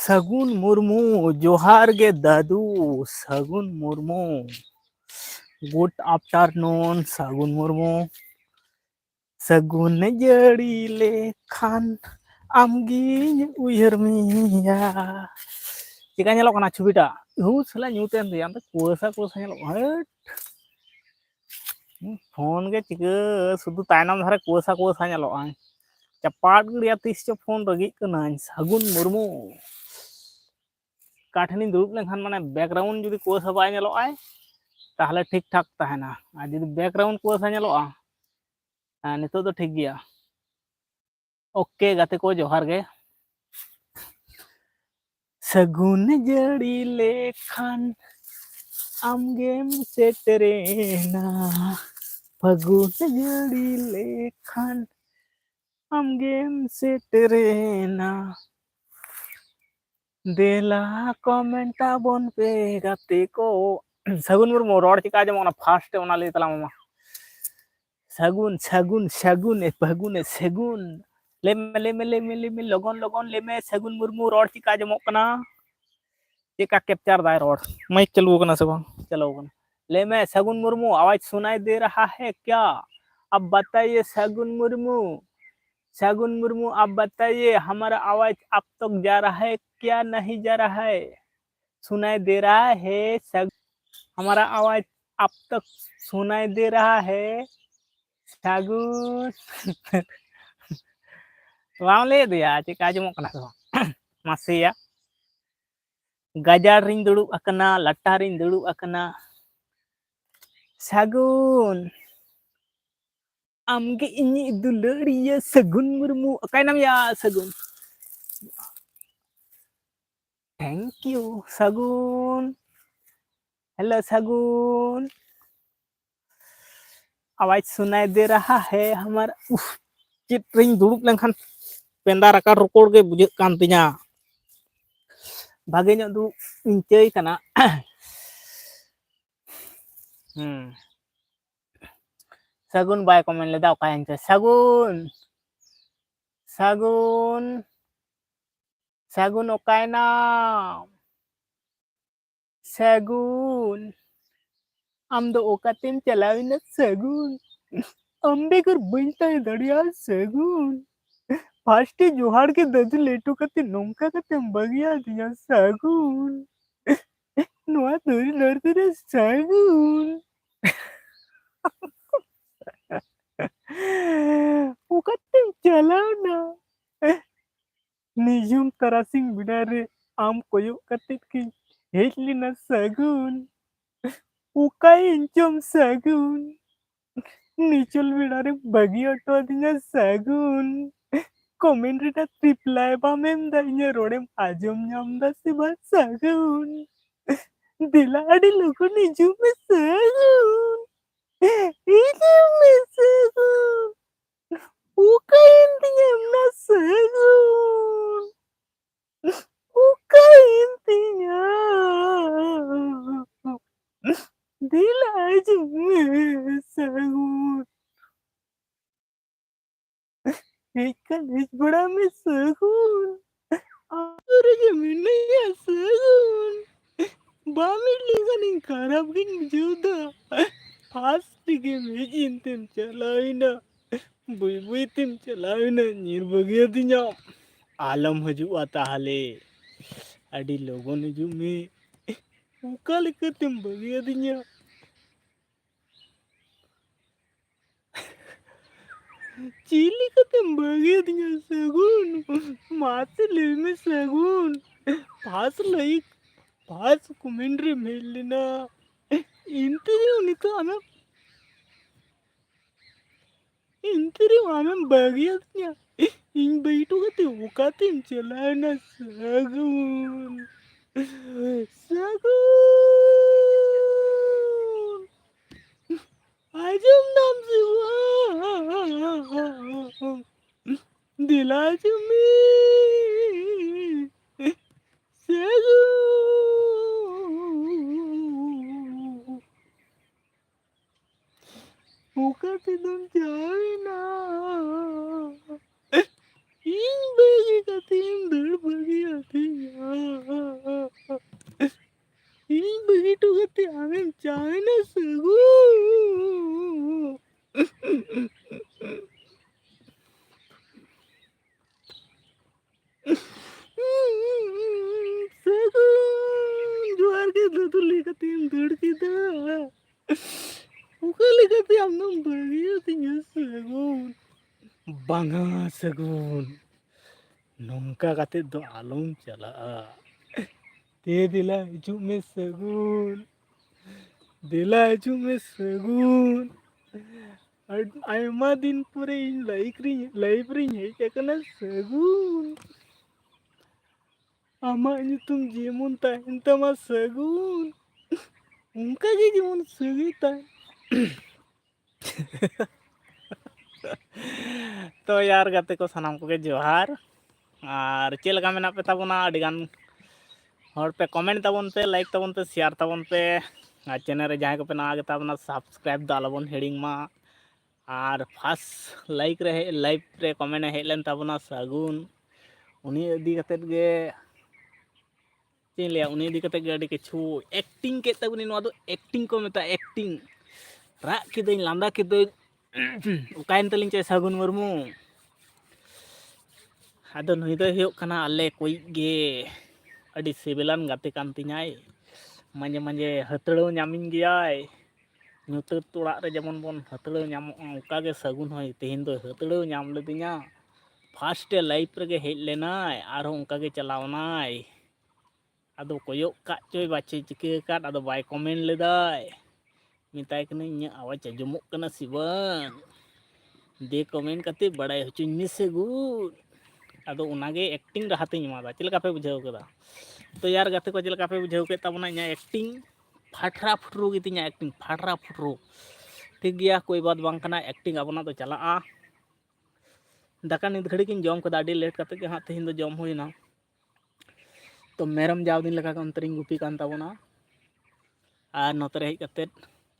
सगुन मुर्मू जोहार गे दादू सगुन मुर्मू गुड आफ्टरनून सगुन मुर्मू सगुन जड़ी लेखान आमगी उयहर मिया चिका नेलो कना छुबिटा सला न्यूटेन रे अंत कोसा कोसा नेलो हट फोन के चिका सुदु तायनम धारे कोसा कोसा नेलो चपाट गड़िया तीस चो फोन रगी कना सगुन मुर्मू काठनी दुरुब लेखान माने बैकग्राउंड जुदी कोसा बाय नेलो आय ताहले ठीक ठाक तहना आ जुदी बैकग्राउंड कोसा नेलो नितो तो ठीक गया ओके गाते को जोहार गे सगुन जड़ी लेखान आमगेम सेटरेना फगुन जड़ी लेखान आमगेम सेटरेना देला कमेंटा बोन पे गाते को सगुन मुर्मू रोड चिका जमोना फास्ट ओना ले तला मामा सगुन सगुन सगुन फगुन सगुन ले लगन लगन ले में सगुन मुर्मू रोड चिका जमो कना चिका कैप्चर दाय रोड माइक चालू कना से बांग चलो कना ले में सगुन मुर्मू आवाज सुनाई दे रहा है क्या अब बताइए सगुन मुर्मू आप बताइए हमारा आवाज अब तक जा रहा है क्या नहीं जा रहा है सुनाई दे रहा है हमारा आवाज अब तक सुनाई दे रहा है सगुन वाम ले दिया चिका जमो कना से मासिया गाजार रिंग दुड़ुब अकना लट्टा रिंग दुड़ुब अकना सगुन आमगे इन्नी दुलड़िया सगुन मुर्मू अकाय नाम या सगुन थैंक यू सगुन हेलो सगुन आवाज सुनाई दे रहा है हमारा चित रिंग दुड़ुब लेखान पेंदा रका रोकोड़ के बुझे कान तिया भागे ᱧᱚᱜ दुड़ुब इंचय कना सगुन बाय कमेंट लेदा ओका इंच सगुन सगुन सगुन ओकाय नाम सगुन आम दो ओकातेम चलाविना सगुन अम्बे कर बंता दड़िया सगुन फास्ट जोहार के ददु लेटू कते नोंका कते बगिया दिया सगुन नोआ धरी धरते सगुन ओकातेम चलावना निजुम तरासिंग बिडारे आम कोयो कते की हेजलिना सगुन उकाय इंचम सगुन निचल बिडारे बगी ऑटो दिया सगुन कमेंट रेटा रिप्लाई बामेम दाइया रोडेम आजम नाम दा से बात सगुन दिला अडी लोगो निजुम में सगुन निजुम में सगुन उकाय इंतियम ना सगुन उकाय इंतियम दिला आजम में सगुन एक बड़ा में सगुन और जमीन नहीं सगुन बामिर लिगन खराब गिन जुदा फास्ट के मेजिन तेम चलाइना बुई बुई तेम चलाइना निर्भगिया दिया आलम हजुआ ताहले अडी लोगों ने जो में उका लेकर तेम बगिया दिया चीली का तुम बगिया दिया सगुन मासे ले में सगुन पास लाइक पास कमेंट रे मेल लेना इंतरी हमें बगिया दिया इन बैठो का उकाते इन चलाना सगुन सगुन आजम नाम से दिला जुमी उका तुम जाए ना इन बगी कतिम दड़ बगी आतिया इन बगी तो कति आमें चाइना सगु सगुन जुआर के दुदुली कतिम दड़ kita ukali kati amnam bagi tinya sagun banga sagun nongka kate do alom chala te dila hijuk me sagun dila hijuk me sagun ayma din pure in library hej akana sagun ama nyutum jemon tahin tama sagun उनका जी जीवन सुगीता तो यार गाते को सनाम को जोहार और चेलका मेना पे ताबोना अडिगान हर पे कमेंट ताबोन पे लाइक ताबोन पे शेयर ताबोन पे और चैनल रे जहां को पे ना आगे ताबोना सब्सक्राइब दालाबोन हेडिंग मा और फर्स्ट लाइक रे लाइव रे कमेंट हेलन ताबोना सगुन उनी इदी कते गे चेले उनी इदी कते गे अडी किछु एक्टिंग के ताबोनी नो दो एक्टिंग को मेता एक्टिंग रा किदई लांदा किदई उकायन तलिंग चे सगुन मुर्मू आदो नुई दो हुयो कना आले कोई गे अडी सिबिलान गाते कान तिኛय मांजे मांजे हतड़ो ᱧᱟᱢᱤᱧ ᱜᱮᱭᱟᱭ ᱧᱩᱛᱟᱹᱛ ᱚᱲᱟᱜ ᱨᱮ ᱡᱮᱢᱚᱱ ᱵᱚᱱ ᱦᱟᱛᱲᱟᱹᱣ ᱧᱟᱢᱚᱜᱼᱟ ᱚᱱᱠᱟ ᱜᱮ ᱥᱟᱹᱜᱩᱱ ᱦᱚᱸ ᱛᱮᱦᱮᱧ ᱫᱚ ᱦᱟᱛᱲᱟᱹᱣ ᱧᱟᱢ ᱞᱮᱫᱤᱧᱟ ᱯᱷᱟᱥᱴ ᱞᱟᱭᱤᱯ ᱨᱮᱜᱮ ᱦᱮᱡ ᱞᱮᱱᱟᱭ ᱟᱨᱦᱚᱸ ᱚᱱᱠᱟ ᱜᱮ ᱪᱟᱞᱟᱣᱱᱟᱭ ᱟᱫᱚ ᱠᱚᱭᱚᱜ ᱠᱟᱜ ᱪᱚᱭ ᱵᱟᱪᱮ ᱪᱤᱠᱟᱹ ᱟᱠᱟᱫ ᱟᱫᱚ ᱵᱟᱭ ᱠᱚᱢᱮᱱᱴ ᱞᱮᱫᱟᱭ ᱢᱮᱛᱟᱭ ᱠᱟᱹᱱᱟᱹᱧ ᱤᱧᱟᱹᱜ ᱟᱣᱟᱡᱽ ᱟᱸᱡᱚᱢᱚᱜ ᱠᱟᱱᱟ ᱥᱮ ᱵᱟᱝ दे कमेंट करते बड़ाई हचुኝ में सगुन अदो उनागे एक्टिंग रहाते एमादा चलका पे बुझाव कदा तो यार गाते को चलका पे बुझाव के तबना इना एक्टिंग फाटरा फुटरू गितिኛ एक्टिंग फाटरा फुटरू ठीक गया कोई बात बांग कना एक्टिंग अपना तो चला दाका नित घड़ी किन जम कदा अडी लेट कते के हां तेहिन दो जम होइना तो मेरम जाव दिन लगा अंतरिंग गुपी कान ताबोना और नोतरे हेज कते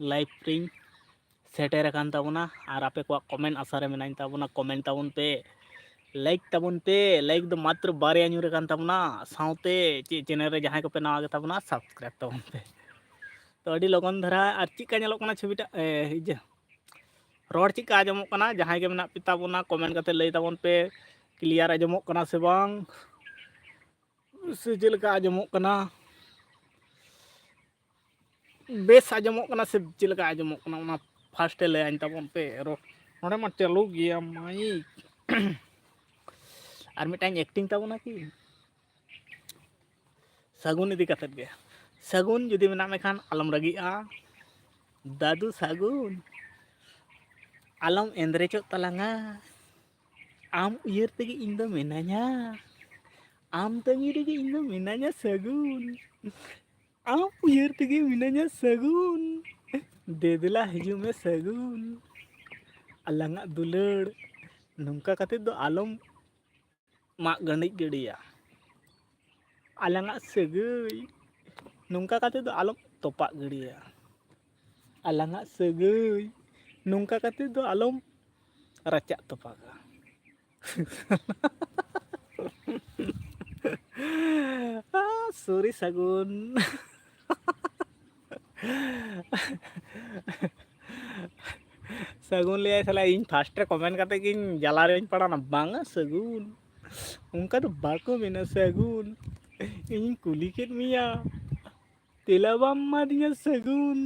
लाइव प्रिंग सेटेर कान ताबोना और आपे को कमेंट आशा रे मेनाइन ताबोना कमेंट ताबोन पे लाइक दो मात्र बारे न्यूरे कान ताबोना साउते चैनल रे जहां को पे नवा गे ताबोना सब्सक्राइब ताबोन पे तो अडी लगन धरा और चिका नेलो कना छबिटा इजे रोड चिका आजमो कना जहां गे मेना पिताबोना कमेंट कते लई ताबोन पे क्लियर आजमो कना से बांग से जेलका आजमो कना बेस आजमो कना से जेलका आजमो कना उना फास्ट ले आइन ताबोन पे रो नोडे मा चालू गया माई और मिटाइन एक्टिंग ताबोना कि सगुन इदी कते गे सगुन जुदी मेना में खान आलम रगिआ दादू सगुन आलम एंद्रेचो तलांगा आम उयर तेगे इन दो मेना냐 आम तंगी रेगे इन दो मेना냐 सगुन आम उयर तेगे मेना냐 सगुन देदला हिजु में सगुन अलंगा दुलड़ नंका कते दो आलम मा गणित गड़िया अलंगा सगई नंका कते दो आलम तोपा गड़िया अलंगा सगई नंका कते दो आलम रचा तोपागा सॉरी सगुन सगुन ले साला इन फास्ट रे कमेंट करते कि जला रे पड़ाना बांगा सगुन उनका तो बाको मेना सगुन इन कुली के मिया तेलाबाम मादिया सगुन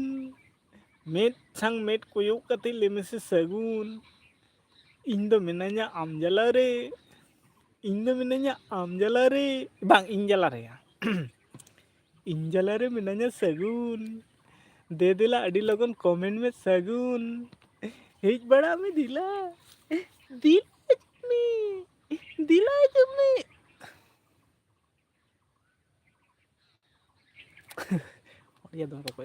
मेट संग मेट कोयो कते लेमे से सगुन इन दो मेनाnya आम जला रे इन दो मेनाnya आम जला रे बांग इन जला रे इन जला रे मेनाnya सगुन दे दिला अडी लगन कमेंट में सगुन हेज बड़ा में दिला दिला तुम्हें ये दो को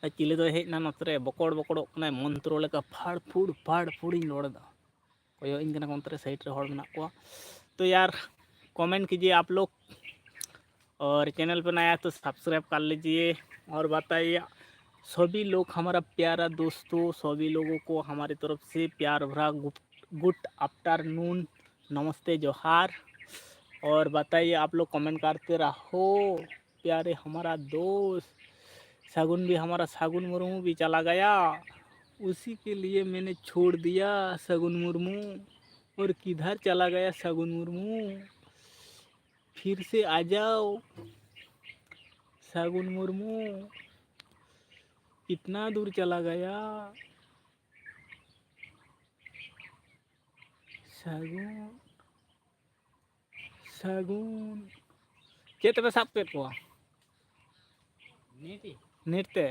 चिले दो हेज ना नतरे बकोड़ बकोड़ कना मंत्र लेका फाड़ फूड़ इन रोड़ा कोयो इन कना अंतरे साइड रे हड़ मेना को तो यार कमेंट कीजिए आप लोग और चैनल पर नया तो सब्सक्राइब कर लीजिए और बताइए सभी लोग हमारा प्यारा दोस्तों सभी लोगों को हमारी तरफ से प्यार भरा गुड आफ्टरनून, नमस्ते, जोहार। और बताइए, आप लोग कमेंट करते रहो। प्यारे हमारा दोस्त शगुन भी, हमारा शगुन मुर्मू भी चला गया, उसी के लिए मैंने छोड़ दिया शगुन मुर्मू। और किधर चला गया शगुन मुर्मू? फिर से आ जाओ शगुन मुर्मू, इतना दूर चला गया शगुन। शगुन चेत पे साब केद कोआ नेट ते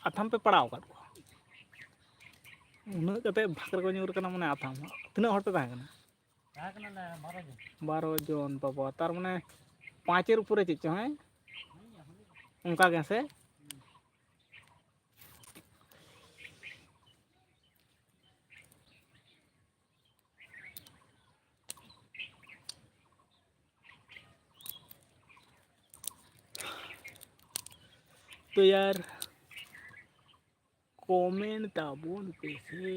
आथाम पे पड़ाव कर कोआ उन्हें कते भाकर को ᱧᱩᱨ kana मने आथाम तीना हर पे ताहे kana 12 जन बाबा तार मने 5 ऊपर चेक चो हैं उनका कैसे तो यार कमेंट ताबुन पेसे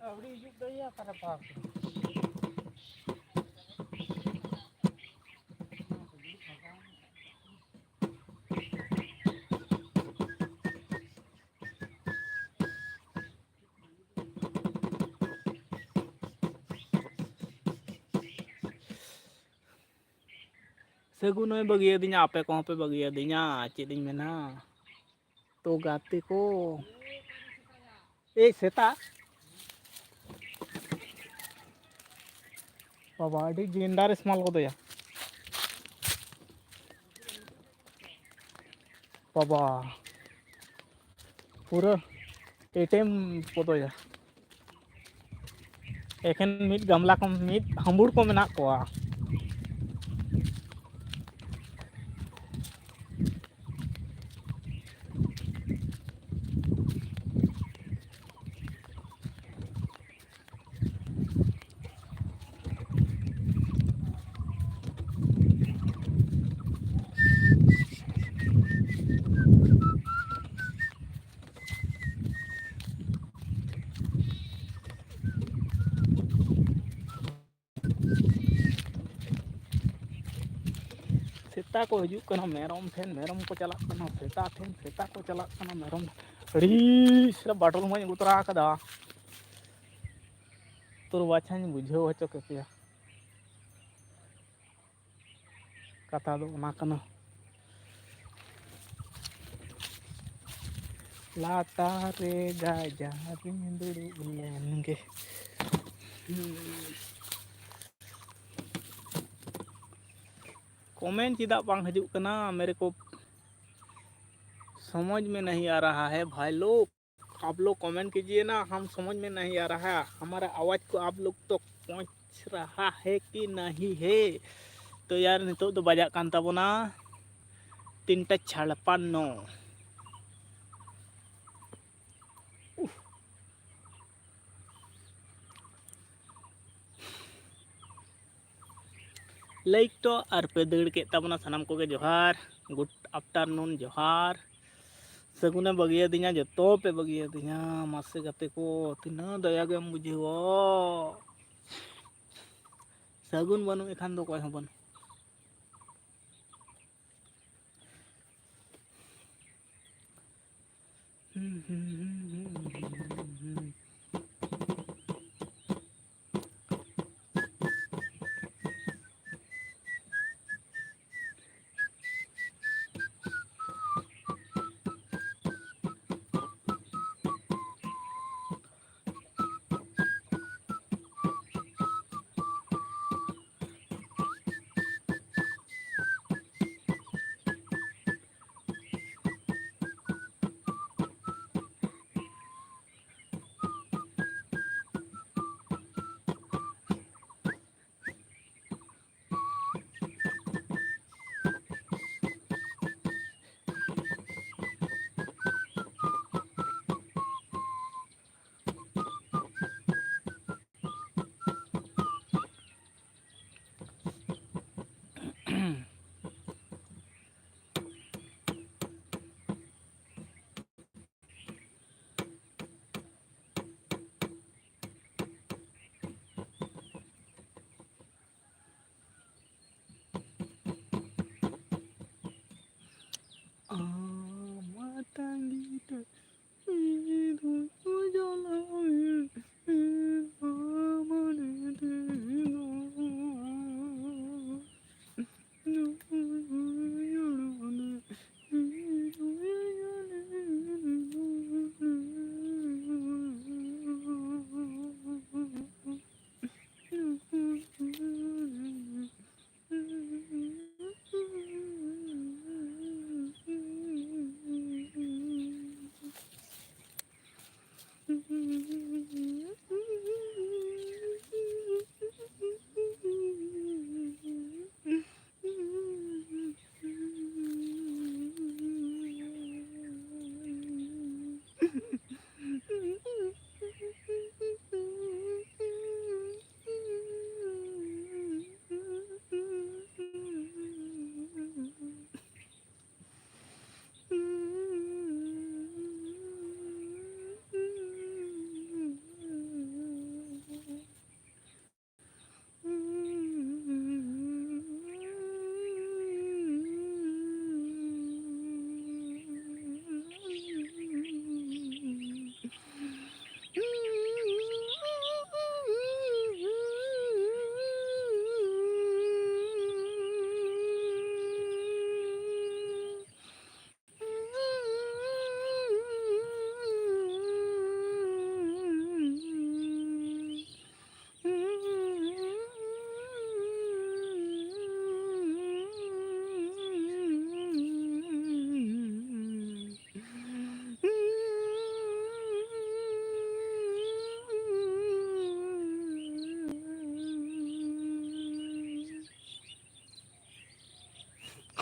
अबड़ी हिजुग दया तारा पास शगुन बगिया दिना आपे को पे बगिया दिना चेदिन मेना तो गाते को ए सेता बाबा अड़ी गेंदार स्मॉल को दया बाबा पूरा एटीएम को दया एखन मिट गमला को मिट हम्बुड़ को मेना कोआ सेता को हजू कना मेरम ठेन मेरम को चला कना सेता ठेन सेता को चला कना मेरम अड़ी से बाटल में उतरा कदा तोर बाछा बुझाव हचो के पिया कथा दो ना कना लाता रे गाजा दुड़ू लेंगे कमेंट चिदा बांग हजू कना मेरे को समझ में नहीं आ रहा है भाई लोग। आप लोग कमेंट कीजिए ना, हम समझ में नहीं आ रहा है हमारा आवाज़ को आप लोग तो पहुंच रहा है कि नहीं है। तो यार नितो तो बजा कान ताबोना 3:56 लाइक तो और पे दड़ के ताबोना सनम को के जोहार, गुड आफ्टरनून जोहार। शगुने बगिया दिना जो पे बगिया दिना मासे गाते को तीना दया गम बुझेवो शगुन बनू एखान दो कोई हबन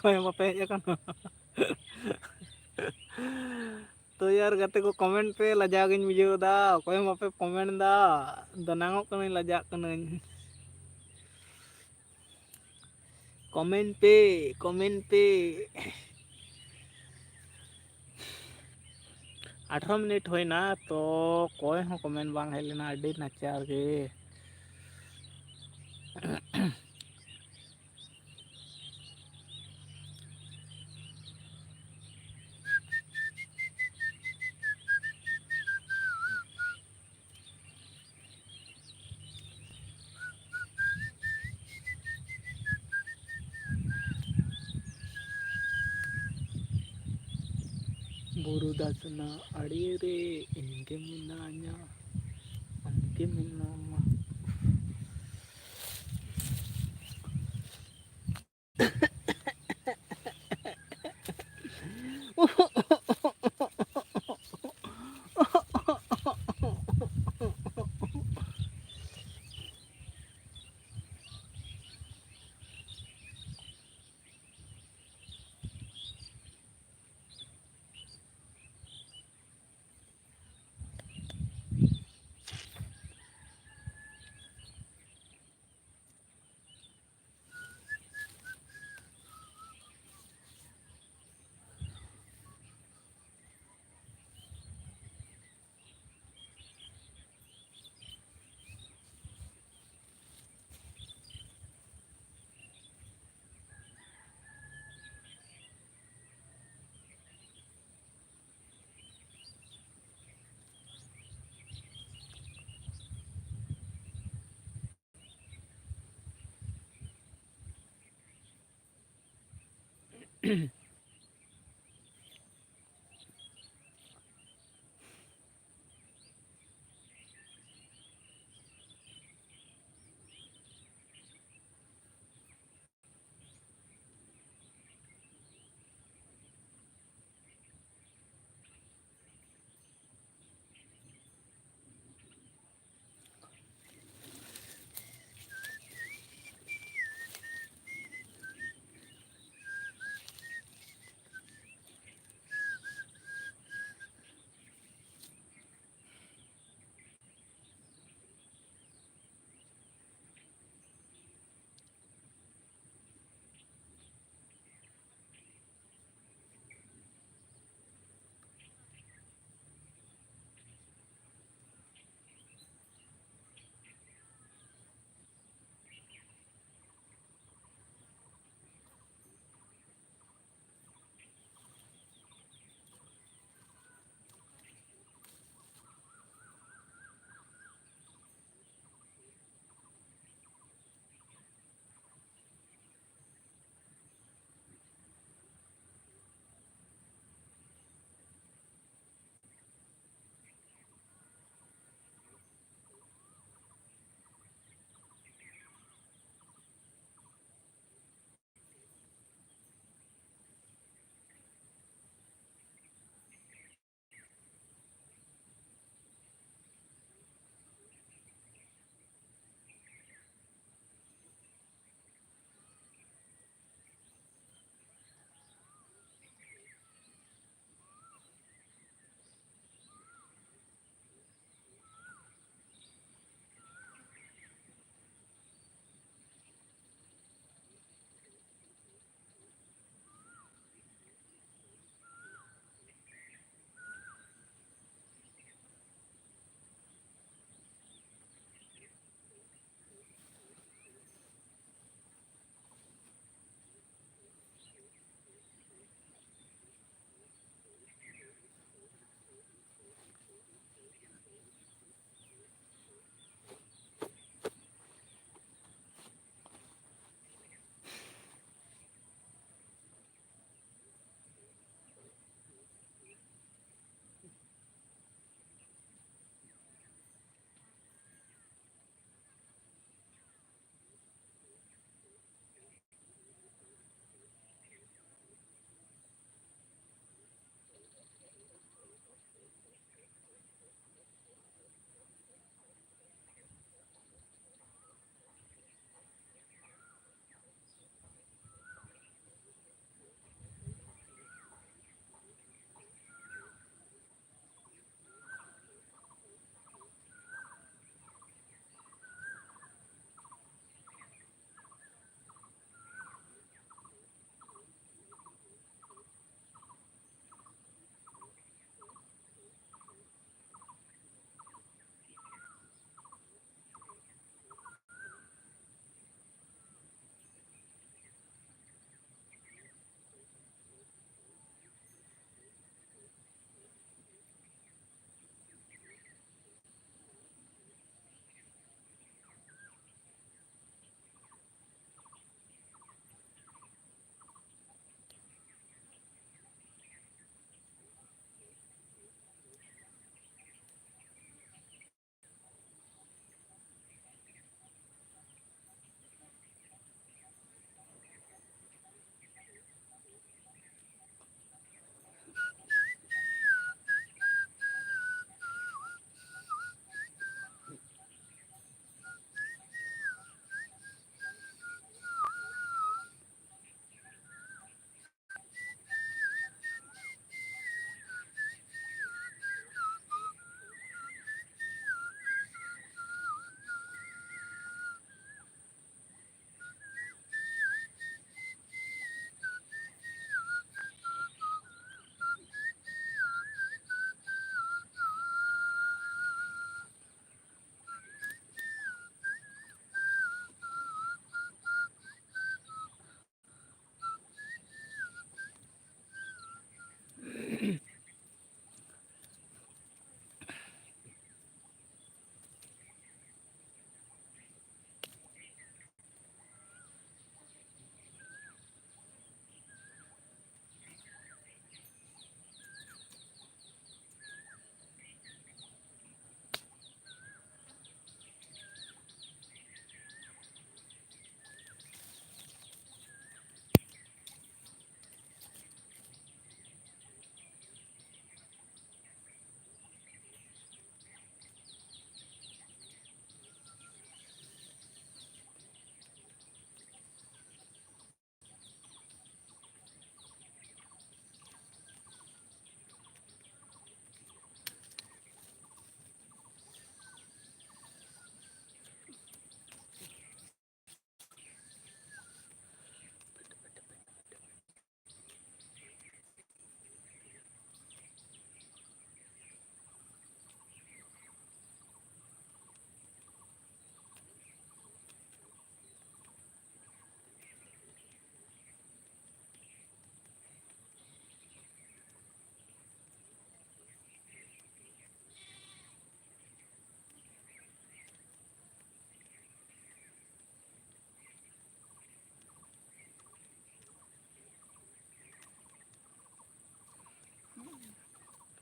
कोई बापे हेज अकाना तो यार गाते को कमेंट पे लजा गिन बुझाव दा कोई बापे कमेंट दा दनांगो कने लजा कने कमेंट पे 18 मिनट होइना तो कोई हो कमेंट बांग हेज लेना अड्डी नाचार गे बुरु दासना अड़ी रे इनके मिनाnya हमके मिनामा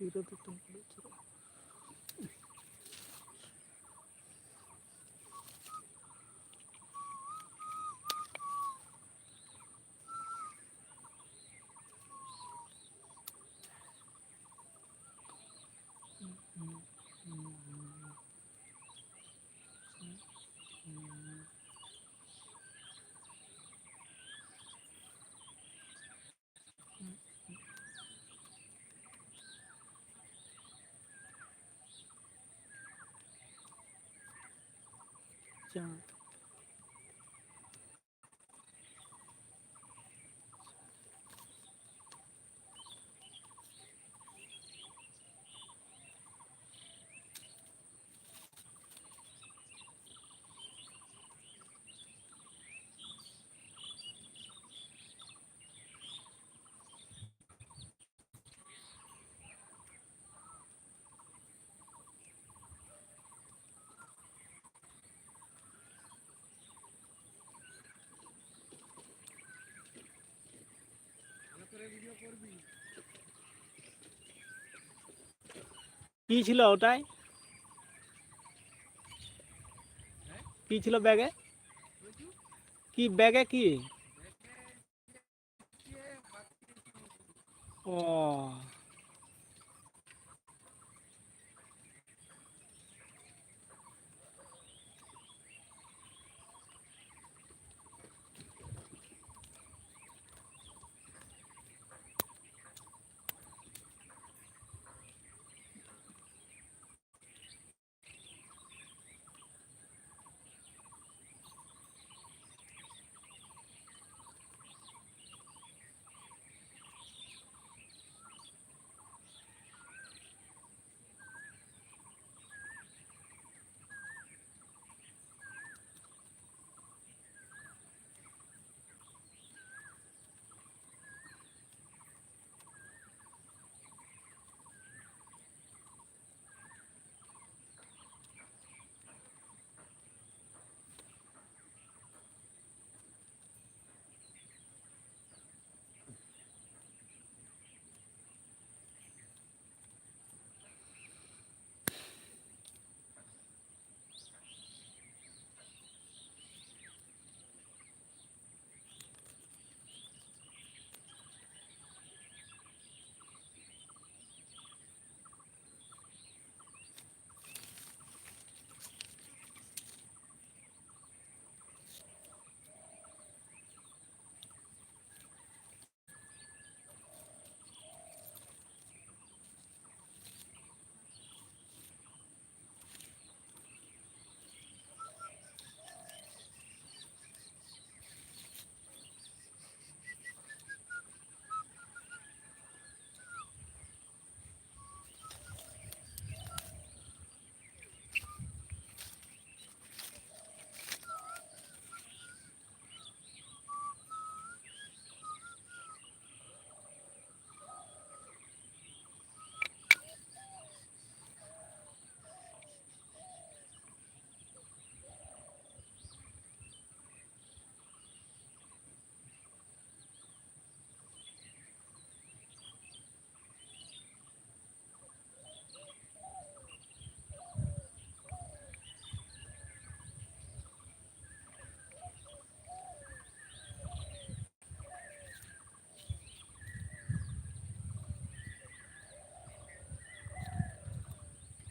Itu tuh tempat. Jangan. কি ছিল ওটাই? কি ছিল ব্যাগে? কি ব্যাগে কি? ও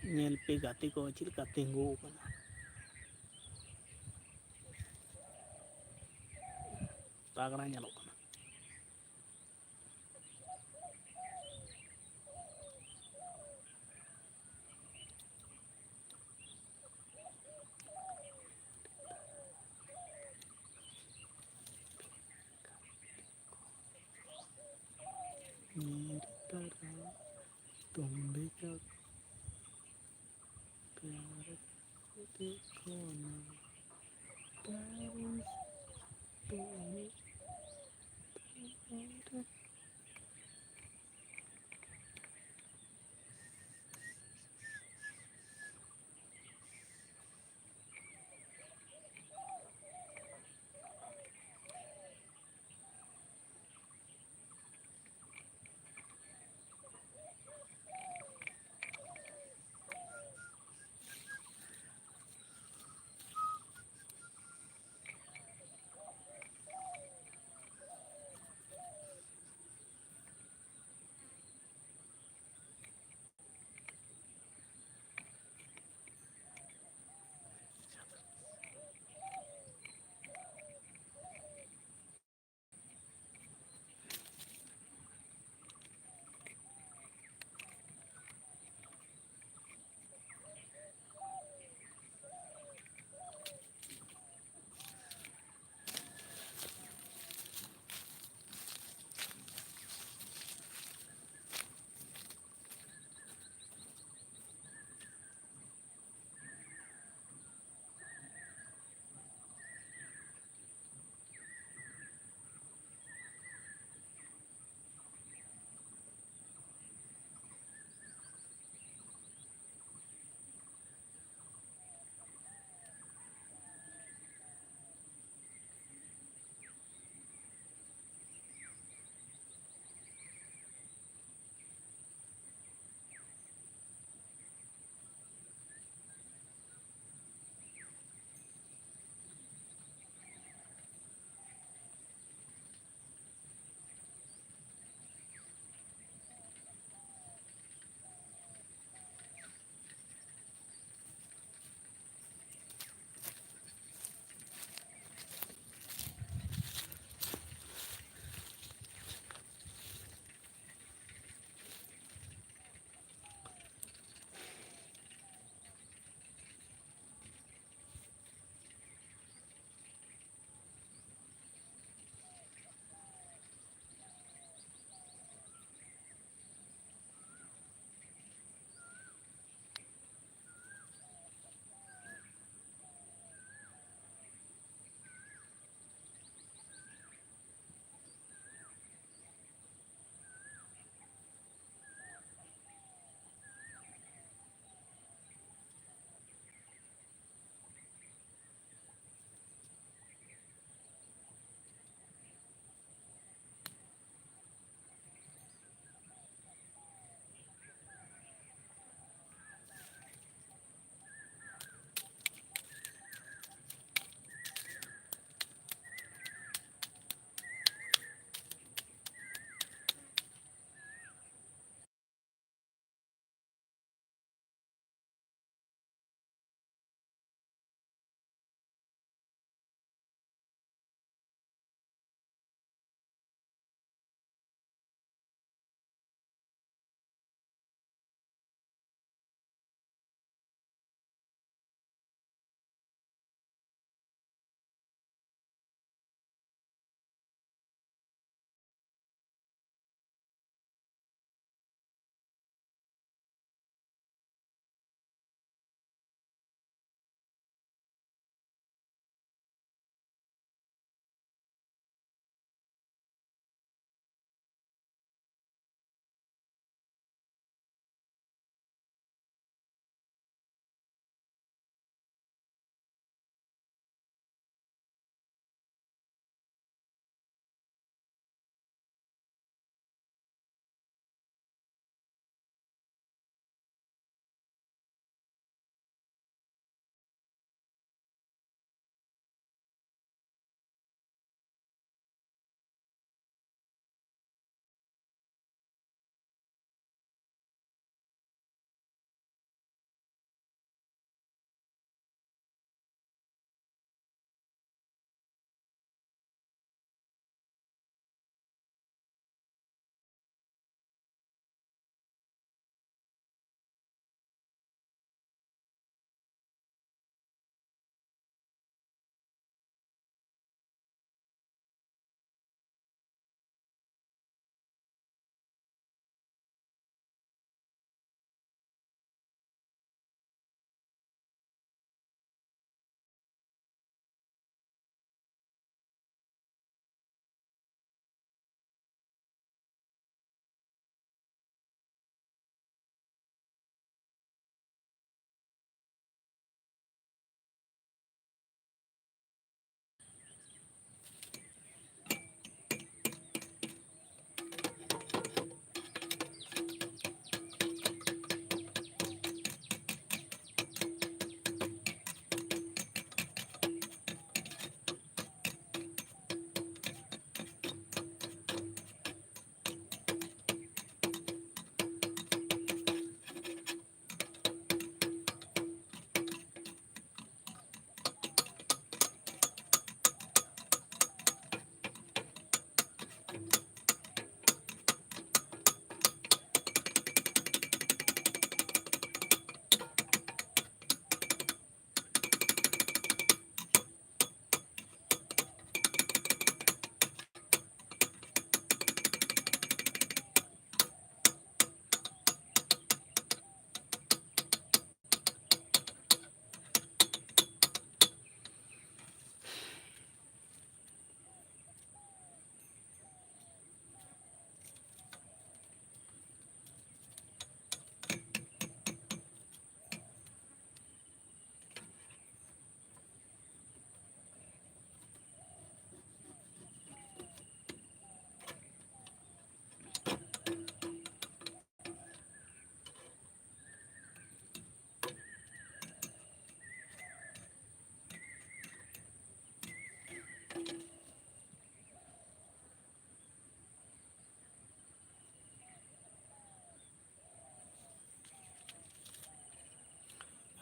nyel pe gati ko chil ka tingu kana. Tagna nyalo kana. मेरी तरह तुम भी कब प्यार को देखो ना, प्यार तुम्हें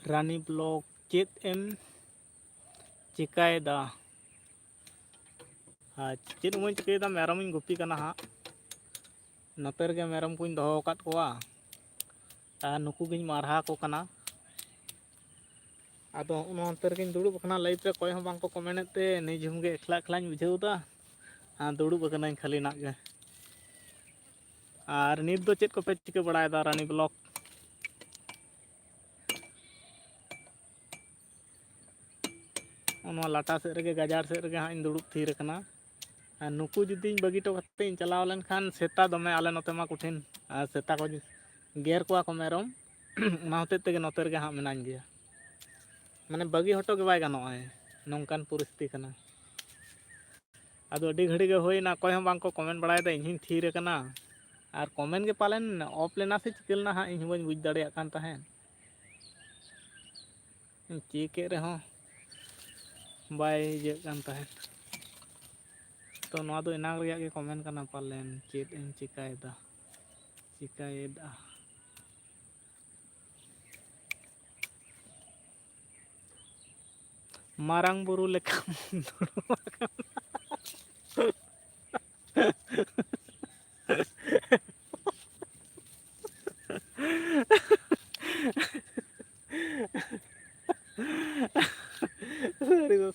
रानी ब्लॉग चेत एम चिकायदा चेत उमई चिकायदा मेरम गुपी कना हाँ नोते रगे मेरम को दो अकाद कोआ नुकू गिन मारहा को कना आदो नोते रगे दुड़ुब कना लाइव रे कोई बांग को कमेंट ते निजुम गे एकला एकला बुझेउदा दुड़ुब कना खाली ना गे और नित दो चेत को पे चिका बड़ायदा रानी ब्लॉग लाटा सेद रगे गाजार सेद रगे हाँ दुड़ुब थीर कना नुकू जुदी बगीटो करते चलाव लेन खान सेता दमे आले नोते मा कुठिन सेता को गेर को मेरम होते तेगे नोते रगे हाँ मेनाñ गया माने बगी हटो के बाय गानोआ नोंकान परिस्थिति कना आदो अडी घड़ी गे होइना कोई हम बांग को कमेंट बड़ायदा इन्हीं थीर कना और कमेंट के पालन ऑफ लेना से चिकलना हाँ इन बन बुझ दाड़े कान तहेन चेक रहो बाय जे कान तहेन तो नवा दो इनाग रिया के कमेंट करना पालेन चेत एम चिकायदा मारांग बुरु लेका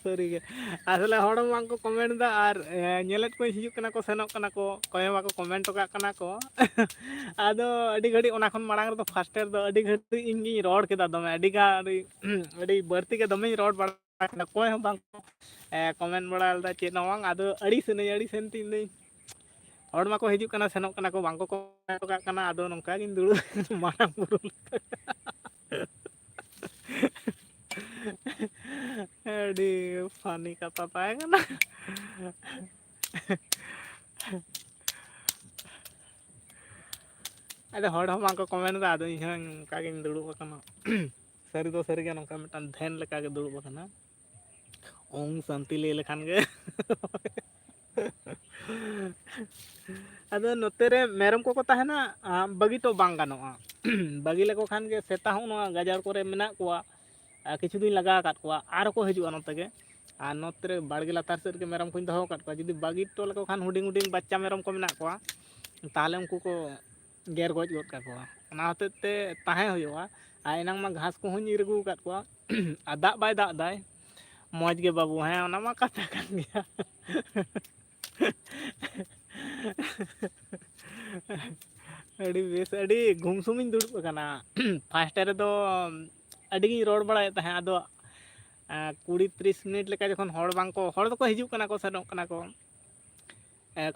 सॉरी गे असले हड़म बांग को कमेंट दा और नेलेट को हिजुक कना को सेनोक कना को कोय बाको कमेंट टका कना को आदो अडी घड़ी ओना खन मारांग रे तो फास्टर दो अडी घड़ी इंगी रोड केदा दमे अडी गा अडी बर्ती के दमे रोड बड़ा कना कोय हम बांग कमेंट बड़ाल दा चेत नवांग आदो अडी सेंती नहीं हड़ माको हिजुक कना सेनोक कना को बांग को कमेंट टका कना आदो नोंका गिन दुड़ु मारांग बुरु अड़ी फानी कथा ताए ना अरे हड़ हम को कमेंट दा आदो इहा का गिन दुड़ु बकना सरी दो सरी के नोंका मिटान ध्यान लेका के दुड़ु बकना ओम शांति ले लेखान गे अदो नोते रे मेरम को ताहेना बगी तो बांग गानोआ बगी लेको खान गे सेता हूं नोआ गाजार कोरे मेना कोआ किछु दिन लगा काट कोआ आर को हिजुआ नोते गे और नोते रे बाड़गे लातार सेद के मेरम को दहो काट कोआ जुदी बगी तो लेको खान हुडिंग हुडिंग बच्चा मेरम को मेना कोआ ताले उनको को गेर गज गद का कोआ ओना होते ते ताहे हुआ आ इनांग मा घास को हुं इरगु काट कोआ आ दाग बाय दाग दाय मौज गे बाबू हैं ओना मा कथा कान गया अड़ी बेस अड़ी घुमसुमिन दुड़ुब कना फास्ट रे दो अड़ी रोड बड़ा तहे आदो 20-30 मिनट लेका जखन हड़ बांग को हड़ दो को हिजुक कना को सेनोक कना को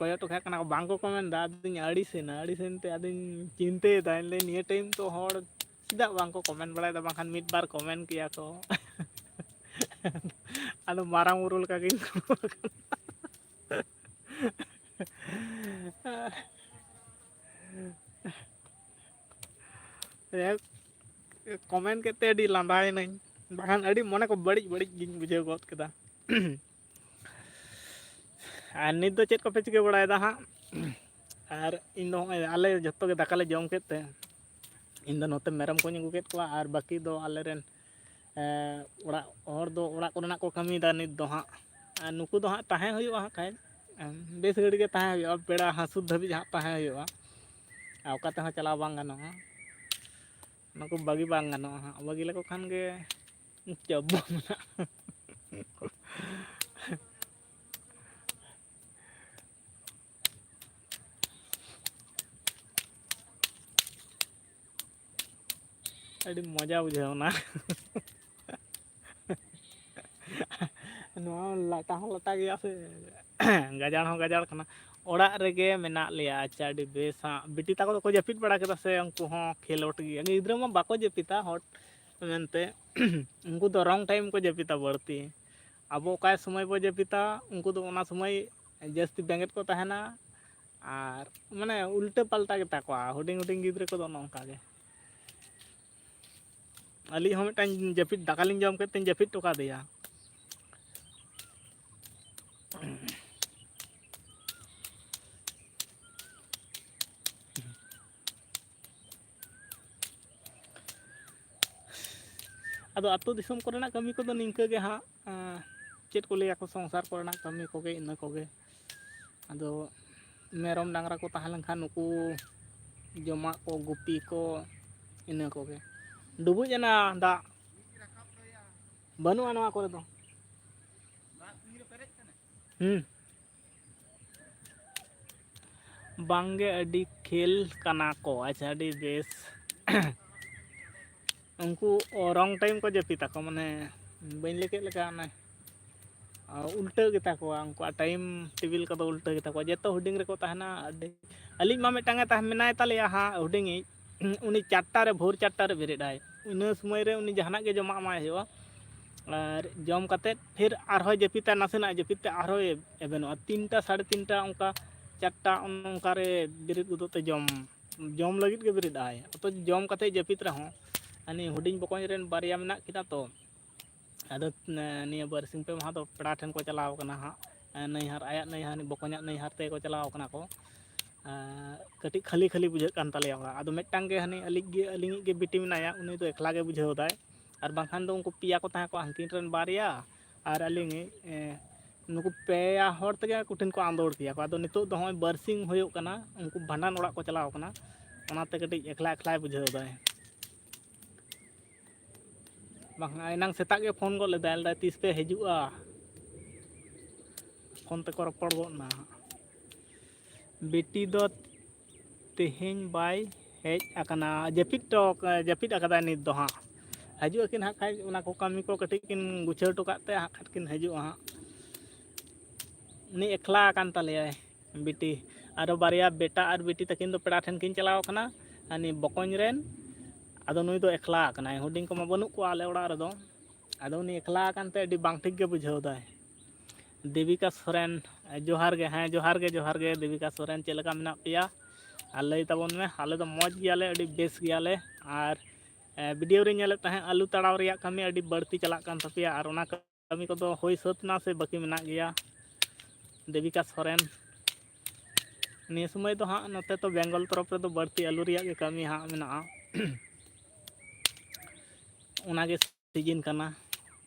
कोयो टोका कना को बांग को कमेंट दा दिन अड़ी सेनते आदिन चिंते दा ले निये टाइम तो हड़ सीधा बांग को कमेंट बड़ा दा बांखान मिड बार कमेंट किया को आदो मारांग उरुल का गिन कमेंट के ते अड़ी लांदाय नई बाखान अड़ी मने को बड़ी बड़ी गिन बुझे गत केदा और नित दो चेत को पे चिके बड़ाय दा हां और इन दो आले जत्तो के दाका ले जम केते इन दो नोते मेरम को निगु केत को और बाकी दो आले रेन ओड़ा और दो ओड़ा कोना को कमी दा नित दो हां नुकु दो हां ताहे हुआ हां खाय बेस घड़ी के ताहे हुआ पेड़ा हासुद धबी हां ताहे हुआ आउकाते हां चलाव बांग गानो हां नको बगी बांग गानो हां बगी लेको खान गे जब्बो ना अड़ी मजा बुझाव ना लाटा हो लाटा गया से गाजार हो गाजार खाना ओड़ा रेगे मेना लिया अच्छा अड़ी बेस हाँ बिटी ताको को जपित बड़ा केदा से उनको हो खेलोट गया गिद्रा मा बाको जपिता हट मेनते उनको तो रॉन्ग टाइम को जपिता बढ़ती अब का समय बो जपिता उनको तो ओना समय जस्ती बेंगेट को तहना और माने उल्टे पलटा के ताको हुडिंग हुडिंग गिद्रे को दो नोंका गे अली हम मिटान जपित दाकालिंग जम केते जपित टोका दिया ᱟᱫᱚ ᱟᱛᱳ ᱫᱤᱥᱚᱢ ᱠᱚᱨᱮᱱᱟᱜ ᱠᱟᱹᱢᱤ ᱠᱚᱫᱚ ᱱᱤᱝᱠᱟᱹ ᱜᱮ ᱦᱟᱸᱜ ᱪᱮᱫ ᱠᱚ ᱞᱟᱹᱭᱟᱠᱚ ᱥᱚᱝᱥᱟᱨ ᱠᱚᱨᱮᱱᱟᱜ ᱠᱟᱹᱢᱤ ᱠᱚᱜᱮ ᱤᱱᱟᱹ ᱠᱚᱜᱮ ᱟᱫᱚ ᱢᱮᱨᱚᱢ ᱰᱟᱝᱨᱟ ᱠᱚ ᱛᱟᱦᱮᱸ ᱞᱮᱱᱠᱷᱟᱱ ᱱᱩᱠᱩ ᱡᱚᱢᱟᱜ ᱠᱚ ᱜᱩᱯᱤ ᱠᱚ ᱤᱱᱟᱹ ᱠᱚᱜᱮ ᱰᱩᱵᱩᱡ ᱮᱱᱟ ᱫᱟᱜ ᱵᱟᱹᱱᱩᱜᱼᱟ ᱱᱚᱣᱟ ᱠᱚᱨᱮ ᱫᱚ ᱵᱟᱝᱜᱮ ᱟᱹᱰᱤ ᱠᱷᱮᱞ ᱠᱟᱱᱟ ᱠᱚ ᱟᱪᱪᱷᱟ ᱟᱹᱰᱤ ᱵᱮᱥ ᱩᱱᱠᱩ ᱨᱚᱝ ᱴᱟᱭᱤᱢ ᱠᱚ ᱡᱟᱹᱯᱤᱫᱟᱠᱚ ᱢᱟᱱᱮ ᱵᱟᱹᱧ ᱞᱟᱹᱭ ᱠᱮᱫ ᱞᱮᱠᱟ ᱚᱱᱮ ᱩᱞᱴᱟᱹ ᱜᱮᱛᱟ ᱠᱚᱣᱟ ᱩᱱᱠᱩᱣᱟᱜ ᱴᱟᱭᱤᱢ ᱴᱮᱵᱤᱞ ᱠᱚᱫᱚ ᱩᱞᱴᱟᱹ ᱜᱮᱛᱟ ᱠᱚᱣᱟ ᱡᱚᱛᱚ ᱦᱩᱰᱤᱧ ᱨᱮᱠᱚ ᱛᱟᱦᱮᱱᱟ ᱟᱹᱰᱤ ᱟᱹᱞᱤᱧ ᱢᱟ ᱢᱤᱫᱴᱟᱝ ᱢᱮᱱᱟᱭ ᱛᱟᱞᱮᱭᱟ ᱦᱟᱸᱜ ᱦᱩᱰᱤᱧᱤᱡ ᱩᱱᱤ 4ᱴᱟ ᱨᱮ ᱵᱷᱳᱨ 4ᱴᱟ ᱨᱮ ᱵᱮᱨᱮᱫᱟᱭ ᱤᱱᱟᱹ ᱥᱚᱢᱚᱭ ᱨᱮ ᱩᱱᱤ ᱡᱟᱦᱟᱱᱟᱜ ᱜᱮ ᱡᱚᱢᱟᱜ ᱮᱢᱟᱭ ᱦᱩᱭᱩᱜᱼᱟ ᱟᱨ ᱡᱚᱢ ᱠᱟᱛᱮᱫ ᱯᱷᱤᱨ ᱟᱨᱦᱚᱸ ᱡᱟᱹᱯᱤᱫᱟ ᱱᱟᱥᱮᱱᱟᱜ ᱡᱟᱹᱯᱤᱫ ᱛᱮ ᱟᱨᱦᱚᱸ ᱮᱵᱷᱮᱱᱚᱜᱼᱟ 3ᱴᱟ 3:30 ᱚᱱᱠᱟ 4ᱴᱟ ᱚᱱᱠᱟᱨᱮ ᱵᱮᱨᱮᱫ ᱜᱚᱫᱚᱜ ᱛᱮ ᱡᱚᱢ ᱞᱟᱹᱜᱤᱫ ᱜᱮ ᱵᱮᱨᱮᱫᱟᱭ ᱚᱛᱚ ᱡᱚᱢ ᱠᱟᱛᱮᱫ ᱡᱟᱹᱯᱤᱫ ᱨᱮᱦᱚᱸ ᱦᱟᱹᱱᱤ ᱦᱩᱰᱤᱧ ᱵᱚᱠᱚᱧ ᱨᱮᱱ ᱵᱟᱨᱭᱟ ᱢᱮᱱᱟᱜ ᱠᱤᱱᱟ ᱛᱚ ᱟᱫᱚ ᱱᱤᱭᱟᱹ ᱵᱟᱨᱥᱤᱧ ᱯᱮ ᱢᱟᱦᱟ ᱫᱚ ᱯᱮᱲᱟ ᱴᱷᱮᱱ ᱠᱚ ᱪᱟᱞᱟᱣ ᱠᱟᱱᱟ ᱦᱟᱸᱜ ᱱᱟᱹᱭᱦᱟᱨ ᱟᱭᱟᱜ ᱱᱟᱹᱭᱦᱟᱨ ᱵᱚᱠᱚᱧᱟᱜ ᱱᱟᱹᱭᱦᱟᱨ ᱛᱮᱠᱚ ᱪᱟᱞᱟᱣ ᱠᱟᱱᱟ ᱠᱚ ᱠᱟᱹᱴᱤᱡ ᱠᱷᱟᱹᱞᱤ ᱠᱷᱟᱹᱞᱤ ᱵᱩᱡᱷᱟᱹᱜ ᱠᱟᱱ ᱛᱟᱞᱮᱭᱟ ᱚᱲᱟᱜ ᱟᱫᱚ ᱢᱤᱫᱴᱟᱝ ᱜᱮ ᱦᱟᱹᱱᱤ ᱟᱹᱞᱤᱧᱤᱡ ᱜᱮ ᱵᱤᱴᱤ ᱢᱮᱱᱟᱭᱟ ᱩᱱᱤ ᱫᱚ ᱮᱠᱞᱟ ᱜᱮ ᱵᱩᱡᱷᱟᱹᱣ ᱫᱟᱭ ᱟᱨ ᱵᱟᱝᱠᱷᱟᱱ ᱫᱚ ᱩᱱᱠᱩ ᱯᱮᱭᱟ ᱠᱚ ᱛᱟᱦᱮᱸ ᱠᱚᱜᱼᱟ ᱦᱟᱱᱠᱤᱱ ᱨᱮᱱ ᱵᱟᱨᱭᱟ ᱟᱨ ᱟᱹᱞᱤᱧᱤᱡ ᱱᱩᱠᱩ ᱯᱮᱭᱟ ᱦᱚᱲ ᱛᱮᱜᱮ ᱠᱩᱴᱷᱤᱱ ᱠᱚ ᱟᱸᱫᱳᱲ ᱠᱮᱭᱟ ᱠᱚ ᱟᱫᱚ ᱱᱤᱛᱚᱜ ᱫᱚ ᱱᱚᱜᱼᱚᱭ ᱵᱟᱨᱥᱤᱧ ᱦᱩᱭᱩᱜ ᱠᱟᱱᱟ ᱩᱱᱠᱩ ᱵᱷᱟᱸᱰᱟᱱ ᱚᱲᱟᱜ ᱠᱚ ᱪᱟᱞᱟᱣ ᱠᱟᱱᱟ ᱚᱱᱟᱛᱮ ᱠᱟᱹᱴᱤᱡ ᱮᱠᱞᱟ ᱮᱠᱞᱟᱭ ᱵᱩᱡᱷᱟᱹᱣ ᱫᱟᱭ ᱵᱟᱝ ᱮᱱᱟᱝ ᱥᱮᱛᱟᱜ ᱜᱮ ᱯᱷᱳᱱ ᱜᱚᱫ ᱞᱮᱫᱟᱭ ᱛᱤᱥ ᱯᱮ ᱦᱤᱡᱩᱜᱼᱟ ᱯᱷᱳᱱ ᱛᱮᱠᱚ ᱨᱚᱯᱚᱲ ᱜᱚᱫ ᱱᱟ ᱵᱤᱴᱤ ᱫᱚ ᱛᱮᱦᱮᱧ ᱵᱟᱭ ᱦᱮᱡ ᱟᱠᱟᱱᱟ ᱡᱟᱹᱯᱤᱫ ᱟᱠᱟᱫᱟᱭ ᱱᱤᱛ ᱫᱚ ᱦᱟᱸᱜ ᱦᱤᱡᱩᱜ ᱟᱹᱠᱤᱱ ᱦᱟᱸᱜ ᱠᱷᱟᱡ ᱚᱱᱟ ᱠᱚ ᱠᱟᱹᱢᱤ ᱠᱚ ᱠᱟᱹᱴᱤᱡ ᱠᱤᱱ ᱜᱩᱪᱷᱟᱹᱣ ᱦᱚᱴᱚ ᱠᱟᱜ ᱛᱮ ᱦᱟᱸᱜ ᱠᱷᱟᱡ ᱠᱤᱱ ᱦᱤᱡᱩᱜᱼᱟ ᱦᱟᱸᱜ ᱩᱱᱤ ᱮᱠᱞᱟ ᱟᱠᱟᱱ ᱛᱟᱞᱮᱭᱟᱭ ᱵᱤᱴᱤ ᱟᱨᱚ ᱵᱟᱨᱭᱟ ᱵᱮᱴᱟ ᱟᱨ ᱵᱤᱴᱤ ᱛᱟᱹᱠᱤᱱ ᱫᱚ ᱯᱮᱲᱟ ᱴᱷᱮᱱ ᱠᱤᱱ ᱪᱟᱞᱟᱣ ᱠᱟᱱᱟ ᱦᱟᱹᱱᱤ ᱵᱚᱠᱚᱧ ᱨᱮᱱ ᱟᱫᱚ ᱱᱩᱭ ᱫᱚ ᱮᱠᱞᱟ ᱟᱠᱟᱱᱟᱭ ᱦᱩᱰᱤᱧ ᱠᱚᱢᱟ ᱵᱟᱹᱱᱩᱜ ᱠᱚᱣᱟ ᱟᱞᱮ ᱚᱲᱟᱜ ᱨᱮᱫᱚ ᱟᱫᱚ ᱩᱱᱤ ᱮᱠᱞᱟ ᱟᱠᱟᱱᱛᱮ ᱟᱹᱰᱤ ᱵᱟᱝ ᱴᱷᱤᱠ ᱜᱮ ᱵᱩᱡᱷᱟᱹᱣ ᱫᱟᱭ ᱫᱮᱵᱤᱠᱟ ᱥᱚᱨᱮᱱ ᱡᱚᱦᱟᱨ ᱜᱮ ᱦᱮᱸ ᱡᱚᱦᱟᱨ ᱜᱮ ᱫᱮᱵᱤᱠᱟ ᱥᱚᱨᱮᱱ ᱪᱮᱫ ᱞᱮᱠᱟ ᱢᱮᱱᱟᱜ ᱯᱮᱭᱟ ᱟᱨ ᱞᱟᱹᱭ ᱛᱟᱵᱚᱱ ᱢᱮ ᱟᱞᱮ ᱫᱚ ᱢᱚᱡᱽ ᱜᱮᱭᱟᱞᱮ ᱟᱹᱰᱤ ᱵᱮᱥ ᱜᱮᱭᱟᱞᱮ ᱟᱨ ᱵᱷᱤᱰᱤᱭᱳ ᱨᱮᱧ ᱧᱮᱞᱮᱫ ᱛᱟᱦᱮᱸᱫ ᱟᱹᱞᱩ ᱛᱟᱲᱟᱣ ᱨᱮᱭᱟᱜ ᱠᱟᱹᱢᱤ ᱟᱹᱰᱤ ᱵᱟᱹᱲᱛᱤ ᱪᱟᱞᱟᱜ ᱠᱟᱱ ᱛᱟᱯᱮᱭᱟ ᱟᱨ ᱚᱱᱟ ᱠᱟᱹᱢᱤ ᱠᱚᱫᱚ ᱦᱩᱭ ᱥᱟᱹᱛ ᱮᱱᱟ ᱥᱮ ᱵᱟᱹᱠᱤ ᱢᱮᱱᱟᱜ ᱜᱮᱭᱟ ᱫᱮᱵᱤᱠᱟ ᱥᱚᱨᱮᱱ ᱱᱤᱭᱟᱹ ᱥᱚᱢᱚᱭ ᱫᱚ ᱦᱟᱸᱜ ᱱᱚᱛᱮ ᱛᱚ ᱵᱮᱝᱜᱚᱞ ᱛᱚᱨᱚᱯ ᱨᱮᱫᱚ ᱵᱟᱹᱲᱛᱤ ᱟᱹᱞᱩ ᱨᱮᱭᱟᱜ ᱜᱮ ᱠᱟᱹᱢᱤ ᱦᱟᱸᱜ ᱢᱮᱱᱟᱜᱼᱟ ᱚᱱᱟᱜᱮ ᱥᱤᱡᱤᱱ ᱠᱟᱱᱟ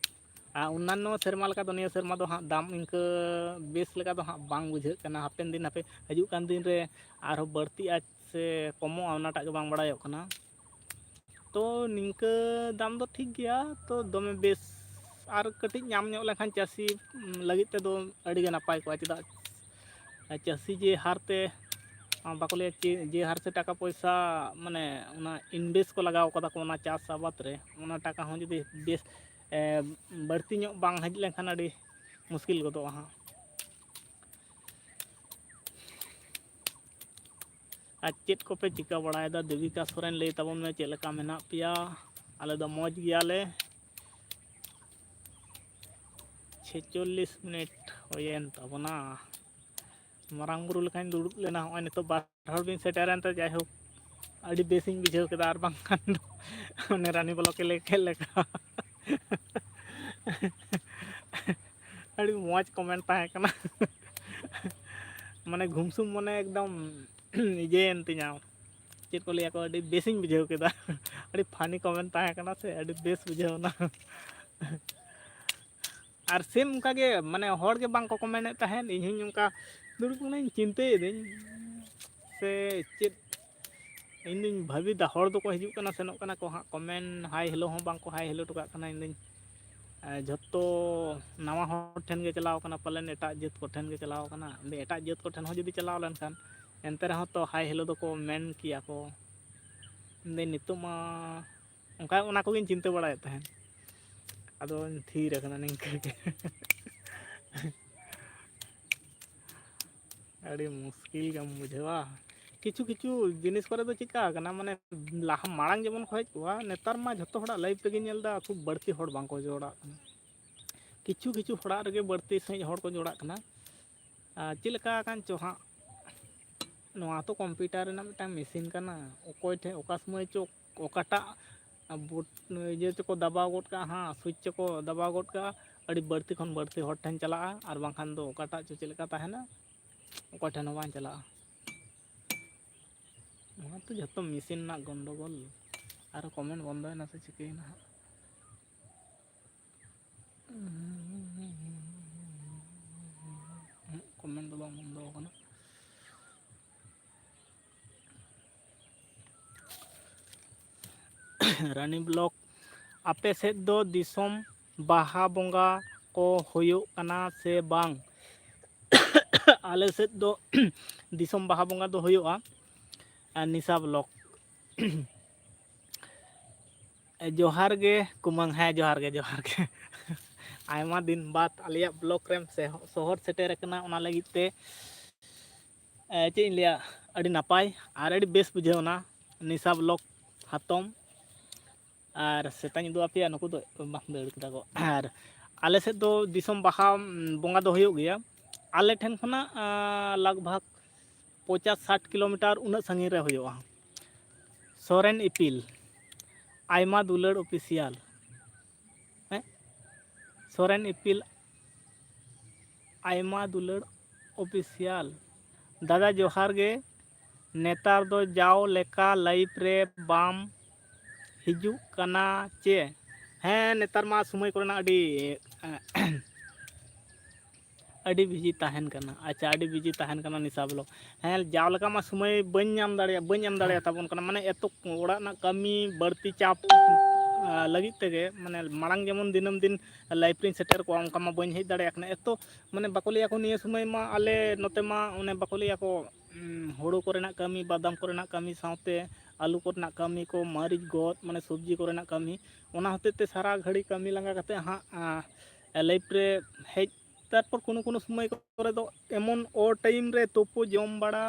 ᱟᱨ ᱚᱱᱱᱟᱱᱚ ᱥᱮᱨᱢᱟ ᱞᱮᱠᱟ ᱫᱚ ᱱᱤᱭᱟᱹ ᱥᱮᱨᱢᱟ ᱫᱚ ᱦᱟᱸᱜ ᱫᱟᱢ ᱤᱱᱠᱟᱹ ᱵᱮᱥ ᱞᱮᱠᱟ ᱫᱚ ᱦᱟᱸᱜ ᱵᱟᱝ ᱵᱩᱡᱷᱟᱹᱜ ᱠᱟᱱᱟ ᱦᱟᱯᱮᱱ ᱫᱤᱱ ᱦᱟᱯᱮ ᱦᱤᱡᱩᱜ ᱠᱟᱱ ᱫᱤᱱ ᱨᱮ ᱟᱨᱦᱚᱸ ᱵᱟᱹᱲᱛᱤᱜᱼᱟ ᱥᱮ ᱠᱚᱢᱚᱜᱼᱟ ᱚᱱᱟᱴᱟᱜ ᱜᱮ ᱵᱟᱝ ᱵᱟᱲᱟᱭᱚᱜ ᱠᱟᱱᱟ ᱛᱚ ᱱᱤᱝᱠᱟᱹ ᱫᱟᱢ ᱫᱚ ᱴᱷᱤᱠ ᱜᱮᱭᱟ ᱛᱚ ᱫᱚᱢᱮ ᱵᱮᱥ ᱟᱨ ᱠᱟᱹᱴᱤᱡ ᱧᱟᱢ ᱧᱚᱜ ᱞᱮᱱᱠᱷᱟᱱ ᱪᱟᱹᱥᱤ ᱞᱟᱹᱜᱤᱫ ᱛᱮᱫᱚ ᱟᱹᱰᱤᱜᱮ ᱱᱟᱯᱟᱭ ᱠᱚᱜᱼᱟ ᱪᱮᱫᱟᱜ ᱪᱟᱹᱥᱤ ᱡᱮ ᱦᱟᱨᱛᱮ ᱵᱟᱠᱚ ᱞᱟᱹᱭᱟ ᱡᱮ ᱦᱟᱨ ᱥᱮ ᱴᱟᱠᱟ ᱯᱚᱭᱥᱟ ᱢᱟᱱᱮ ᱚᱱᱟ ᱤᱱভᱮᱥᱴ ᱠᱚ ᱞᱟᱜᱟᱣ ᱠᱟᱫᱟ ᱠᱚ ᱚᱱᱟ ᱪᱟᱥ ᱟᱵᱟᱫ ᱨᱮ ᱚᱱᱟ ᱴᱟᱠᱟ ᱦᱚᱸ ᱡᱩᱫᱤ ᱵᱮᱥ ᱵᱟᱹᱲᱛᱤ ᱧᱚᱜ ᱵᱟᱝ ᱦᱮᱡ ᱞᱮᱱᱠᱷᱟᱱ ᱟᱹᱰᱤ ᱢᱩᱥᱠᱤᱞ ᱜᱚᱫᱚᱜᱼᱟ ᱦᱟᱸᱜ ᱟᱨ ᱪᱮᱫ ᱠᱚᱯᱮ ᱪᱤᱠᱟᱹ ᱵᱟᱲᱟᱭᱮᱫᱟ ᱫᱮᱵᱤᱠᱟ ᱥᱚᱨᱮᱱ ᱞᱟᱹᱭ ᱛᱟᱵᱚᱱ ᱢᱮ ᱪᱮᱫ ᱞᱮᱠᱟ ᱢᱮᱱᱟᱜ ᱯᱮᱭᱟ ᱟᱞᱮ ᱫᱚ ᱢᱚᱡᱽ ᱜᱮᱭᱟᱞᱮ 46 ᱢᱤᱱᱤᱴ ᱦᱩᱭᱮᱱ ᱛᱟᱵᱚᱱᱟ ᱢᱟᱨᱟᱝ ᱵᱩᱨᱩ ᱞᱮᱠᱟᱧ ᱫᱩᱲᱩᱵ ᱞᱮᱱᱟ ᱱᱚᱜᱼᱚᱭ ᱱᱤᱛᱚᱜ ᱵᱟᱨ ᱦᱚᱲ ᱵᱤᱱ ᱥᱮᱴᱮᱨᱮᱱᱛᱮ ᱡᱟᱭᱦᱳᱠ ᱟᱹᱰᱤ ᱵᱮᱥᱤᱧ ᱵᱩᱡᱷᱟᱹᱣ ᱠᱮᱫᱟ ᱟᱨ ᱵᱟᱝᱠᱷᱟᱱ ᱫᱚ ᱚᱱᱮ ᱨᱟᱱᱤ ᱵᱞᱚᱠᱮ ᱞᱟᱹᱭ ᱠᱮᱫ ᱞᱮᱠᱟ ᱟᱹᱰᱤ ᱢᱚᱡᱽ ᱠᱚᱢᱮᱱᱴ ᱛᱟᱦᱮᱸ ᱠᱟᱱᱟ ᱢᱟᱱᱮ ᱜᱩᱢᱥᱩᱢ ᱢᱚᱱᱮ ᱮᱠᱫᱚᱢ ᱤᱭᱟᱹᱭᱮᱱ ᱛᱤᱧᱟᱹ ᱪᱮᱫ ᱠᱚ ᱞᱟᱹᱭᱟᱠᱚ ᱟᱹᱰᱤ ᱵᱮᱥᱤᱧ ᱵᱩᱡᱷᱟᱹᱣ ᱠᱮᱫᱟ ᱟᱹᱰᱤ ᱯᱷᱟᱱᱤ ᱠᱚᱢᱮᱱᱴ ᱛᱟᱦᱮᱸ ᱠᱟᱱᱟ ᱥᱮ ᱟᱹᱰᱤ ᱵᱮᱥ ᱵᱩᱡᱷᱟᱹᱣᱱᱟ ᱟᱨ ᱥᱮᱢ ᱚᱱᱠᱟᱜᱮ ᱢᱟᱱᱮ ᱦᱚᱲᱜᱮ ᱵᱟᱝᱠᱚ ᱠᱚᱢᱮᱱᱴ ᱛᱟᱦᱮᱸᱫ ᱤᱧᱦᱚᱸ ᱚᱱᱠᱟ ᱫᱩᱲᱩᱵ ᱠᱟᱹᱱᱟᱹᱧ ᱪᱤᱱᱛᱟᱹᱭᱮᱫᱟᱹᱧ ᱥᱮ ᱪᱮᱫ ᱤᱧᱫᱩᱧ ᱵᱷᱟᱹᱵᱤᱭᱮᱫᱟ ᱦᱚᱲ ᱫᱚᱠᱚ ᱦᱤᱡᱩᱜ ᱠᱟᱱᱟ ᱥᱮᱱᱚᱜ ᱠᱟᱱᱟ ᱠᱚ ᱦᱟᱸᱜ ᱠᱚᱢᱮᱱᱴ ᱦᱟᱭ ᱦᱮᱞᱳ ᱦᱚᱸ ᱵᱟᱝᱠᱚ ᱦᱟᱭ ᱦᱮᱞᱳ ᱦᱚᱴᱚ ᱠᱟᱜ ᱠᱟᱱᱟ ᱤᱧᱫᱩᱧ ᱡᱷᱚᱛᱚ ᱱᱟᱣᱟ ᱦᱚᱲ ᱴᱷᱮᱱ ᱜᱮ ᱪᱟᱞᱟᱣ ᱠᱟᱱᱟ ᱯᱟᱞᱮᱱ ᱮᱴᱟᱜ ᱡᱟᱹᱛ ᱠᱚᱴᱷᱮᱱ ᱜᱮ ᱪᱟᱞᱟᱣ ᱠᱟᱱᱟ ᱮᱴᱟᱜ ᱡᱟᱹᱛ ᱠᱚᱴᱷᱮᱱ ᱦᱚᱸ ᱡᱩᱫᱤ ᱪᱟᱞᱟᱣ ᱞᱮᱱᱠᱷᱟᱱ ᱮᱱᱛᱮ ᱨᱮᱦᱚᱸ ᱛᱚ ᱦᱟᱭ ᱦᱮᱞᱳ ᱫᱚᱠᱚ ᱢᱮᱱ ᱠᱮᱭᱟ ᱠᱚ ᱱᱤᱛᱚᱜ ᱢᱟ ᱚᱱᱠᱟ ᱚᱱᱟ ᱠᱚᱜᱮᱧ ᱪᱤᱱᱛᱟᱹ ᱵᱟᱲᱟᱭᱮᱫ ᱛᱟᱦᱮᱸᱫ ᱟᱫᱚᱧ ᱛᱷᱤᱨ ᱟᱠᱟᱱᱟ ᱱᱤᱝᱠᱟᱹ ᱜᱮ ᱟᱹᱰᱤ ᱢᱩᱥᱠᱤᱞ ᱜᱮᱢ ᱵᱩᱡᱷᱟᱹᱣᱟ ᱠᱤᱪᱷᱩ ᱠᱤᱪᱷᱩ ᱡᱤᱱᱤᱥ ᱠᱚᱨᱮ ᱫᱚ ᱪᱤᱠᱟ ᱟᱠᱟᱱᱟ ᱢᱟᱱᱮ ᱞᱟᱦᱟ ᱢᱟᱲᱟᱝ ᱡᱮᱢᱚᱱ ᱠᱚ ᱦᱮᱡ ᱠᱚᱜᱼᱟ ᱱᱮᱛᱟᱨ ᱢᱟ ᱡᱷᱚᱛᱚ ᱦᱚᱲᱟᱜ ᱞᱟᱭᱤᱵᱷ ᱨᱮᱜᱮᱧ ᱧᱮᱞᱫᱟ ᱠᱷᱩᱵ ᱵᱟᱹᱲᱛᱤ ᱦᱚᱲ ᱵᱟᱝᱠᱚ ᱡᱚᱲᱟᱜ ᱠᱟᱱᱟ ᱠᱤᱪᱷᱩ ᱠᱤᱪᱷᱩ ᱦᱚᱲᱟᱜ ᱨᱮᱜᱮ ᱵᱟᱹᱲᱛᱤ ᱥᱟᱺᱦᱤᱡ ᱦᱚᱲ ᱠᱚ ᱡᱚᱲᱟᱜ ᱠᱟᱱᱟ ᱪᱮᱫ ᱞᱮᱠᱟ ᱟᱠᱟᱱ ᱪᱚ ᱦᱟᱸᱜ ᱱᱚᱣᱟ ᱛᱚ ᱠᱚᱢᱯᱤᱭᱩᱴᱟᱨ ᱨᱮᱱᱟᱜ ᱢᱤᱫᱴᱟᱝ ᱢᱮᱥᱤᱱ ᱠᱟᱱᱟ ᱚᱠᱚᱭ ᱴᱷᱮᱱ ᱚᱠᱟ ᱥᱚᱢᱚᱭ ᱪᱚ ᱚᱠᱟᱴᱟᱜ ᱵᱩᱴ ᱤᱭᱟᱹ ᱛᱮᱠᱚ ᱫᱟᱵᱟᱣ ᱜᱚᱫ ᱠᱟᱜᱼᱟ ᱦᱟᱸᱜ ᱥᱩᱭᱤᱪ ᱛᱮᱠᱚ ᱫᱟᱵᱟᱣ ᱜᱚᱫ ᱠᱟᱜᱼᱟ ᱟᱹᱰᱤ ᱵᱟᱹᱲᱛᱤ ᱠᱷᱚᱱ ᱵᱟᱹᱲᱛᱤ ᱦᱚᱲ ᱴᱷᱮᱱ ᱪᱟᱞᱟᱜᱼᱟ ᱟᱨ ᱵᱟᱝᱠᱷᱟᱱ ᱫᱚ ᱚᱠᱟᱴᱟᱜ ᱪᱚ ᱪᱮᱫ ᱞᱮᱠᱟ ᱛᱟᱦᱮᱱᱟ ᱚᱠᱚᱭ ᱴᱷᱮᱱ ᱦᱚᱸ ᱵᱟᱝ ᱪᱟᱞᱟᱜᱼᱟ ᱱᱚᱣᱟ ᱛᱚ ᱡᱷᱚᱛᱚ ᱢᱮᱥᱤᱱ ᱨᱮᱱᱟᱜ ᱜᱚᱱᱰᱳᱜᱳᱞ ᱟᱨᱚ ᱠᱚᱢᱮᱱᱴ ᱵᱚᱱᱫᱚᱭᱮᱱᱟ ᱥᱮ ᱪᱤᱠᱟᱹᱭᱮᱱᱟ ᱦᱟᱸᱜ कमेंट दो बांग बंद कना रानी ब्लॉक आपे सेद दो दिसोम बाहा बोंगा को हुयुग कना से बांग आले सेद दो दिसोम बाहा बोंगा दो हुयुगा निशा ब्लॉक जोहार गे कुमांग है जोहार गे आयमा दिन बाद आलिया ब्लॉक रेम से शहर सेटेर कना उना लगी ते चे इन लिया अड़ी नापाय आर अड़ी बेस बुझेवना निशा ब्लॉक हातम और सेतानी दो आपे नुकु दो बांग दड़ कदा को और आले से दो दिसोम बाहा बोंगा दो हुयुग गया आले ठेन खना लगभग 50-60 किलोमीटर उना संगी रे हुयुगा सोरेन इपिल आयमा दुलड़ ऑफिशियल सोरेन इपिल आयमा दुलड़ ऑफिशियल दादा जोहार गे नेतार दो जाओ लेका लाइफ रे बाम हिजू कना चे हाँ नेतार मा समय कोना अड़ी बिजी ताहन कना अच्छा अड़ी बिजी ताहन कना निशा ब्लॉक हाँ जाओ लेका मा समय बन एम दाड़े ताबन कना माने एतो ओड़ा ना कमी बढ़ती चाप लगी तेगे माने मांग जेमन दिनम दिन लाइफ रिन सेटर को उनका मा बन हेज दाड़े कना एतो माने बाकोलिया को निये समय मा आले नोते मा उन्हें बाकोलिया को हुड़ू कोरेना कमी बादाम कोरेना कमी साथे आलू कोरेना कमी को मारिच गोद माने सब्जी कोरेना कमी ओना होते ते सारा घड़ी कमी लंगा कते हाँ लाइफ रे हेज तारपर कोनो समय करे दो एमन ओ टाइम रे तोपो जम बड़ा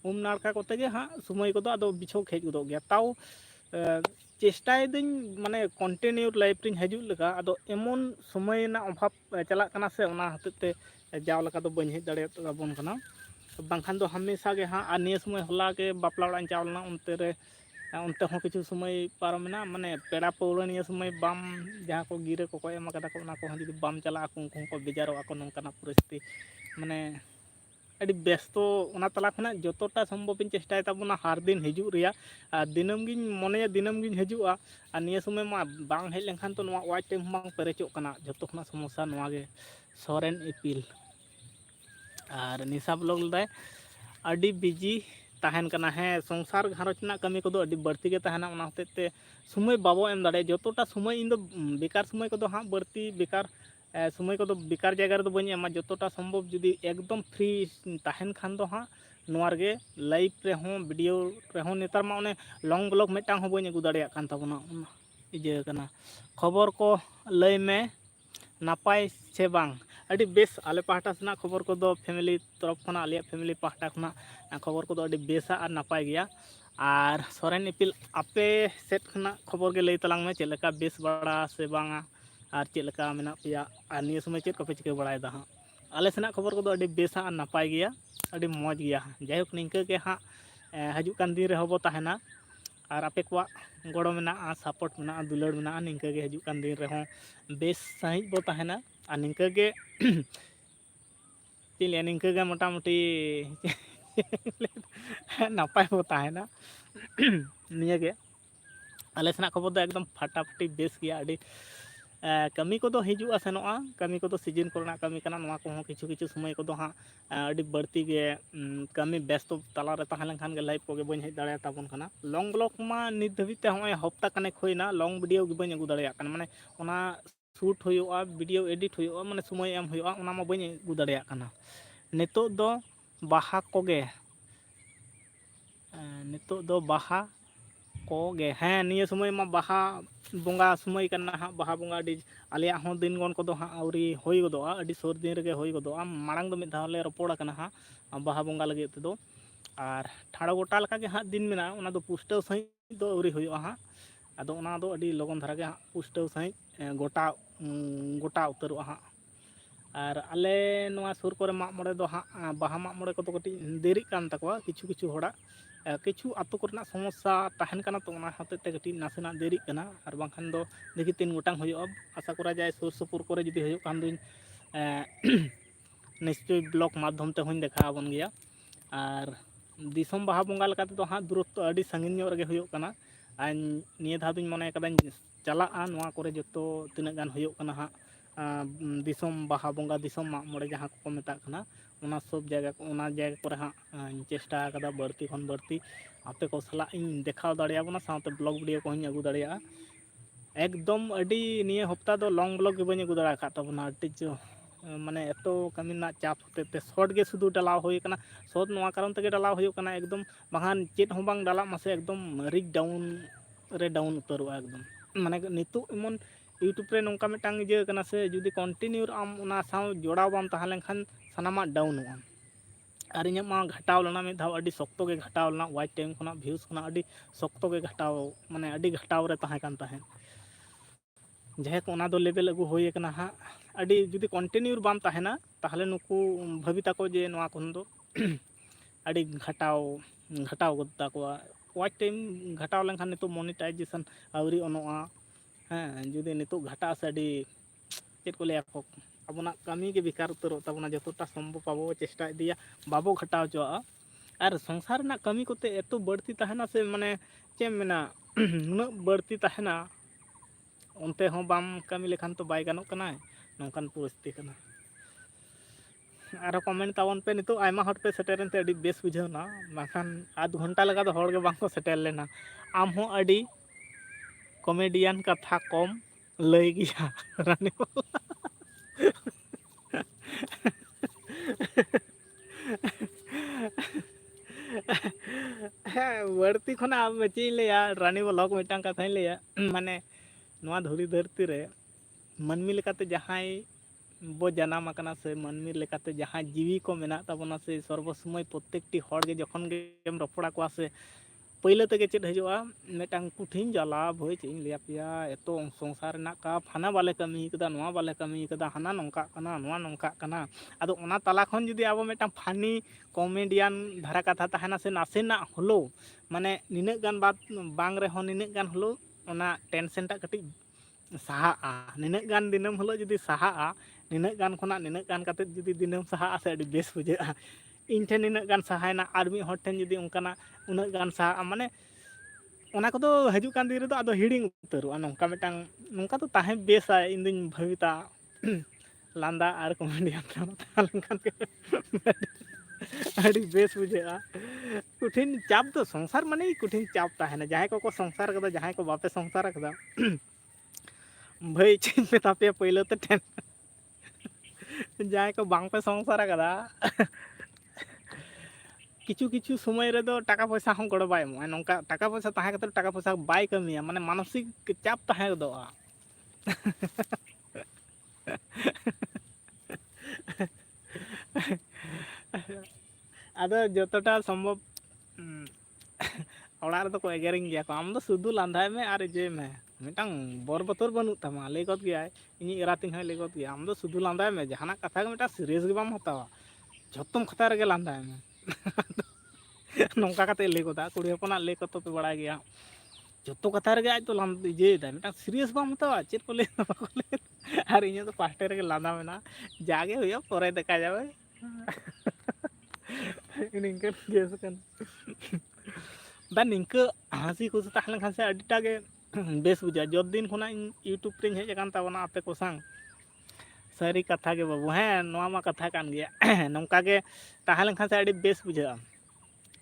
नाड़का कोते गे हाँ समय को आदो बिछो हेज गदो गया ताऊ चेष्टाय दिन माने कंटिन्यू लाइफ रिन हजु लगा आदो एमन समय ना अभाव चला कना से ओना हतेते जाव लगा दो बन हेज दाड़े ताबन कना बांखान दो हमेशा गे हाँ निये समय होला के बापला ओड़ा चावलना उनते रे उनते हो किछु समय पारमना माने पेड़ा पौड़ा निये समय बाम जहाँ को गिरे को एम कदा को ना को जुदी बाम चला को उनको को बेजारो को नंकाना परिस्थिति माने अड़ी व्यस्तो ओना तला खना जतोटा संभव इन चेष्टाय ताबना हर दिन हिजू रिया दिनम गिन मने दिनम गिन हजुआ निये समय मा बांग हेज लेखान तो नवा वाच टाइम बांग पेरेचो कना जतो खना समस्या नवा गे सोरेन इपिल और निशा ब्लॉग लदाय अड़ी बिजी ताहन कना है संसार घारज ना कमी को अड़ी बढ़ती गे ताहना ओना होते समय बाबो एम दाड़े जतोटा समय इन बेकार समय को हाँ बढ़ती बेकार समय को बेकार जगह रे बनी एमा जतोटा संभव जुदी एकदम फ्री ताहन खान दो हाँ नोआर गे लाइव रे हों वीडियो रे हों नेतार मा ओने लॉन्ग ब्लॉग मिटांग हो बनी अगु दाड़े कान ताबना इजे कना खबर को लय में नापाय से बांग अड़ी बेस आले पाहटा से खबर को फैमिली तरफ खना आलिया फैमिली पाहटा खना खबर को अड़ी बेसा और नापाय गया और सोरेन इपिल आपे सेट खना खबर के लय तलांग में चेलका बेस बड़ा से बांगा और चेलका मेना पिया और निये समय चेक को चिके बड़ायदा हाँ आले सेना खबर को अड़ी बेसा और नापाय गया अड़ी मौज गया जायक निंका के हाँ हजू कान दिन रे होबो ताहेना और आपे को गड़ो में सपोर्ट में दुलड़ में निंका के हजू कान दिन रहो बेस सही बो ताहेना और निंका के चिलिया निंका के मोटामुटी नापाय बो ताहेना निये के आले सेना खबर दो एकदम फटाफटी बेस गया अड़ी कमी को हजुआ सेनोआ कमी को सीजन कोना कमी कना नवा को किछु किछु समय को हाँ अड़ी बढ़ती गे कमी व्यस्त तला रे ताहे लेखान गे लाइव को गे बन हेज दाड़े ताबन कना लॉन्ग ब्लॉग मा नित धबिते होय हफ्ता कने खोइना लॉन्ग वीडियो गे बन अगु दाड़े कना माने ओना शूट होयोआ वीडियो एडिट होयोआ माने समय एम होयोआ ओना मा बन अगु दाड़े कना नितो दो बाहा को गे नितो दो बाहा को गे हाँ निये समय मा बाहा बोंगा समय करना हाँ बाहा बोंगा अड़ी आलिया हो दिन गन को हाँ आउरी होई गदोआ अड़ी सोर दिन रे होई गदोआ मांग दो मिद धावले रपोड़ा कना हाँ बाहा बोंगा लगे तेदो और ठाड़ो गोटा लका के हाँ दिन मेना ओना दो पुष्टव सही दो आउरी होयोआ हाँ आदो ओना दो अड़ी लगन धारा के हाँ पुष्टव सही गोटा उतरोआ हाँ और आले नवा सुर को माग मोड़े दो हाँ बाहा माग मोड़े को कटी देरी कान तकवा किछु किछु होड़ा किछु आतो करना समस्या ताहन कना तो ओना हतेते कटी नासेना देरी कना और बांखान दो देखि 3 गोटांग होयोआ आशा करा जाए सुर सुपुर करे जुदी होयो कान दिन निश्चय ब्लॉग माध्यम ते होइन देखा बन गया और दिसम बाहा बोंगा लकाते तो हाँ दूरत्व अड़ी संगीन ᱧᱚᱜ रगे होयो कना निये धा दुñ मने कदाñ चलाआ नवा करे जतो तिना गान होयो कना हाँ दिसोम बाहा बोंगा दिसोम माग मोड़े जहाँ को मेता कना ओना सब जायगा करे हाँ चेष्टा कदा बढ़ती खन बढ़ती आपे को सला इन देखाव दाड़िया बना साथ ब्लॉग वीडियो को अगू दाड़िया एकदम अड़ी निये हफ्ता दो लॉन्ग ब्लॉग के बनी अगू दाड़ा का तबना अड़ी जो माने एतो कमी ना चाप होते ते शॉर्ट के शुद्ध डालाव हुई कना शॉर्ट नवा कारण तक डालाव हुई कना एकदम बाहान चेत हो बांग डाला मासे एकदम रिक डाउन रे डाउन उतरवा एकदम माने नितु एमन यूट्यूब रे नौका मिटांग जे कना से जुदी कंटिन्यू आम उना साव जोड़ाव बाम ताहलें खान सनामा डाउनवा और इन मा घटाव लेना मिद धाव अड़ी शक्तो के घटाव लेना वाइट टाइम खुना व्यूज खुना अड़ी शक्तो के घटाव माने अड़ी घटाव रे ताहे कान ताहे जहे को दो लेवल अगू होई कना हा अड़ी जुदी कंटिन्यू बाम ताहेना ताहले नुकु भविता को जे नवा कोन दो अड़ी घटाव गता को वाच टाइम घटाव लेन खान नितो मोनेटाइजेशन आवरी ओनोआ हाँ जुदी नितो घटा से अड़ी चेत को ले को अबना कमी के बेकार उतरो तबना जतोटा संभव आबो चेष्टा इदिया बाबो घटाव चोआ और संसार ना कमी कोते एतो बढ़ती ताहेना से माने चेम मेना नुना बढ़ती ताहेना उनते हों बाम कमी लेखान तो बाय गानों कना नौकान परिस्थिति कना आरो कमेंट तावन पे नितो आयमा हट पे सेटेरन ते अडी बेस बुझावना बाखान आध घंटा लगा तो हड़ के बांको सेटेल लेना आम हो अडी कॉमेडियन कथा कम लय गिया रानी बढ़ती खना चे लिया रानी ब्लॉग मिटांग कथा लिया माने नवा धुरी धरती रे मनमी लेकाते जहाई बो जनाम आकना से मनमी लेकाते जहां जीवी को मेना ताबोना से सर्वसमय प्रत्येकटी हड़ के जखन गेम रपड़ा को से पहले तक चेत हजोआ मेटांग कुठिन जाला भई चेन लिया पिया एतो संसार ना का हाना बाले कमी कदा नवा बाले कमी कदा हाना नंका कना नवा नंका कना आदो ओना तला खन जदी आबो मेटांग फानी कॉमेडियन धारा कथा तहना से नासेना हलो माने निने गान बात बांग रे हो निने गान हलो ओना टेंशन टा कटी सहा निने गान दिनम हलो जदी सहा निने गान खना निने गान कते जदी दिनम सहा से अडी बेस बुझा इन ठेन निने गान सहायना आर मी हर ठेन जदी उनकाना उना गान सहा माने ओना को हजू कान दिन रे हिड़िंग उतरो नौका मिटांग नौका तो ताहे बेसा इन दिन भविता लांदा और कॉमेडियन तालन अड़ी बेस बुझा कठिन चाप तो संसार माने कठिन चाप ताहेना जहां को संसार कदा जहां को बापे संसार कदा भाई चेन मेता पे पहले तो ठेन जहां को बांग पे संसार कदा किचु किचु समय रे दो टाका पैसा हम गड़ बाय मो नौका टाका पैसा ताहे कते टाका पैसा बाय कमिया माने मानसिक चाप ताहे दो आदो जतटा संभव ओड़ा रे को एगेरिंग गया को आम दो सुधु लांधाय में आर जे में मिटांग बर बतर बनू तमा लेगत गया इनी इरातिंग है लेगत गया आम दो सुधु लांधाय में जहाना कथा के मिटा सीरियस के बाम हतावा जत्तम खता रे लांधाय में नौका कते ले कोदा कुड़ी हपना ले को तो पे बड़ा गया जत्तो कथा रे आज तो लांद जे दा मिटा सीरियस बाम हतावा चेत को ले आर इने तो पास्टे रे लांदा मेना जागे होया परे देखा जावे निंके गेस कन बा निंके हंसी खुशी ताहले खान से अडिटा के बेस बुझा जब दिन खुना यूट्यूब रे हेज कान ताबना आपे को संग सारी कथा के बाबू हैं नवा मा कथा कान गया नौका के ताहले खान से अडी बेस बुझा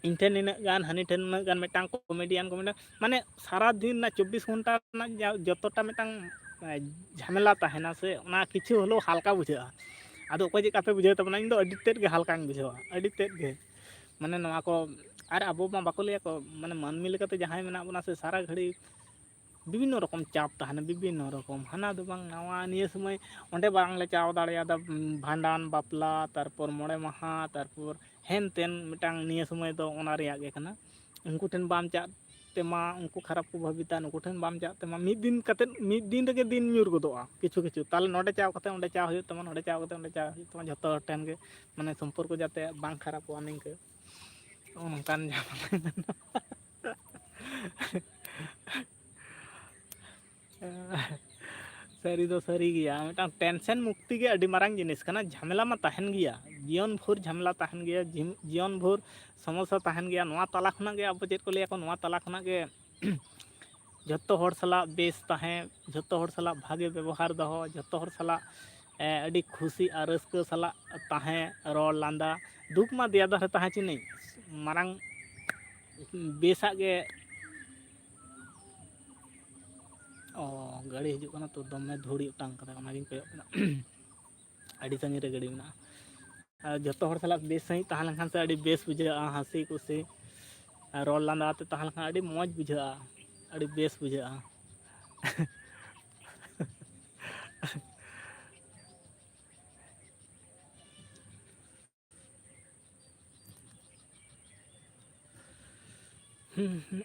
इन ठेन इन गान हनी ठेन उन गान मिटांग कॉमेडियन माने सारा दिन ना 24 घंटा ना जतटा मिटांग झमेला ताहेना से ओना किछु हलो हल्का बुझा आदो को जे कापे बुझा तबना इन दो अडी तेद के हल्का बुझा अडी तेद के माने नवा को आर अबो मा बाको लिया को माने मानमी लेकाते जहां मेना बना से सारा घड़ी विभिन्न रकम चाप ताहना विभिन्न रकम हाना दो बांग नवा निये समय ओंडे बांग ले चाव दाड़िया दा भांडान बापला तारपर मोड़े महा तारपर हेन तेन मिटांग निये समय दो ओना रिया गे कना उनको ठेन बाम चा तेमा उनको खराब को भाबिता उनको ठेन बाम चा तेमा मिद दिन कते मिद दिन रे दिन न्यूर गोदोआ किछु किछु ताले नोडे चाव कते ओंडे चाव हुयो तमा नोडे चाव कते ओंडे चाव हुयो तमा जतो ठेन गे माने संपर्क जाते बांग खराब वा निंके ओनकान सारी दो सारी गया मिटांग टेंशन मुक्ति के अडी मारांग जिनिस कना झमेला मा ताहन गया जीवन भर झमेला ताहन गया जीवन भर समस्या ताहन गया नवा तला खना के अब चेत को लिया को नवा तला खना के जतो हर साला बेस ताहें जतो हर साला भागे व्यवहार दहो जतो हर साला अड़ी खुशी और रस्का साला ताहें रोड लांदा दुख मा दिया दो ताहें चिनी मारंग बेसा गे ओ गाड़ी हिजुग कना तो दमे धूड़ी उटांग कदा ओनागिन कोयक कना अड़ी संगी रे गाड़ी मेना जतो हर साला बेस सही ताहें लखन से अड़ी बेस बुझा हंसी खुशी रोड लांदा ते ताहें लखन अड़ी मौज बुझा अड़ी बेस बुझा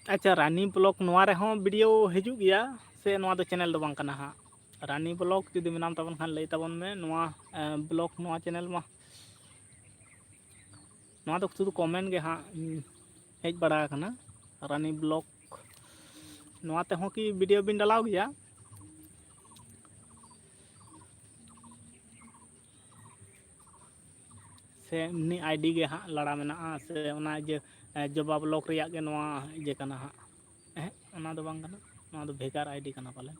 अच्छा रानी ब्लॉग नोआ रे हों वीडियो हिजुग गया से नोआ दो चैनल दो बांग कना हा रानी ब्लॉग जुदी मेनाम तबन खान लई तबन में नोआ ब्लॉग नोआ चैनल मा नोआ दो शुधु कमेंट गे हाँ हेज बड़ा कना रानी ब्लॉग नोआ ते हों की वीडियो बिन डालाव गया से नि आईडी गे हाँ लड़ा मेना से ओना जे जबा ब्लॉग रिया गे नोआ जे कना हाँ ओना दो बांग कना नोआ दो भेगार आईडी कना पाले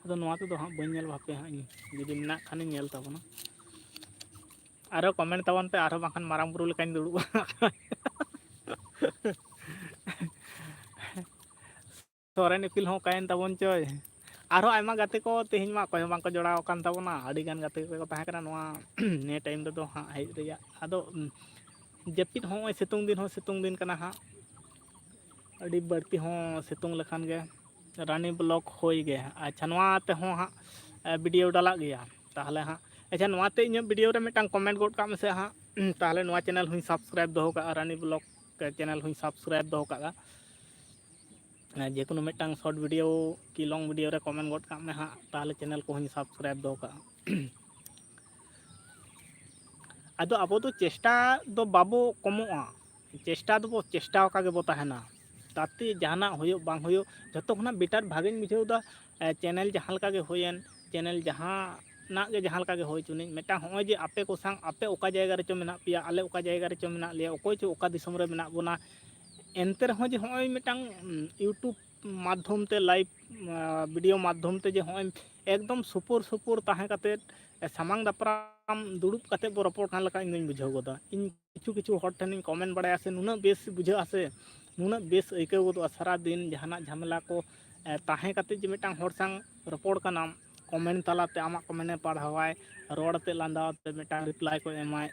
अदो नोआ तो हाँ बन नेल भापे हाँ जुदी मेना खानी नेल तबना आरो कमेंट तबन पे आरो बाखान मारांग बुरु लेकान दुड़ुब सोरेन इपिल हों कायन तबन चोय आरो आयमा गाते को तेहिं मा कोय बांको जोड़ाव कान तबना अड़ी गान गाते को ताहे कना नोआ ने टाइम दो हाँ हेज रिया आदो जपित हों सितुंग दिन कना हाँ अड़ी बढ़ती हों सितुंग लखान गे रानी ब्लॉग होई गे अच्छा नोआ ते हों हाँ वीडियो डाला गया ताहले हाँ अच्छा नोआ ते इन वीडियो रे मिटांग कमेंट गोट का से हाँ ताहले नोआ चैनल हुई सब्सक्राइब दो का रानी ब्लॉग के चैनल हुई सब्सक्राइब दो का जेकोनो मिटांग शॉर्ट वीडियो की लॉन्ग वीडियो रे कमेंट गोट का में हाँ ताहले चैनल को हुई सब्सक्राइब दो का अदो अब तो चेष्टा दो बाबो कमोआ चेष्टा दो चेष्टा का गे बो ताहेना ताते जहाना होयो बांग होयो जतो खना बेटर भागे बुझेव दा चैनल जहां लका गे होयन चैनल जहां ना गे जहां लका गे होय चुनी मेटा होय जे आपे को संग आपे ओका जायगा रे चो मेना पिया आले ओका जायगा रे चो मेना लिया ओकोय चो ओका दिसम रे मेना बोना एनते रहो जे होय मेटांग यूट्यूब माध्यम ते लाइव वीडियो माध्यम ते जे होय एकदम सुपुर सुपुर ताहे काते सामांग दापराम दुड़ुब काते बो रपोड़ कान लका इन बुझाव गोदा इन किछु किछु हॉट ठन कमेंट बड़ाया से नुना बेस बुझा से नुना बेस आइकाव गोदा सारा दिन जहाना झमेला को ताहे काते जे मेटांग हॉट संग रपोड़ काना कमेंट तालाते आमा कमेंट पढ़ावाय रोड़ते लांदाते मेटांग रिप्लाई को एमाय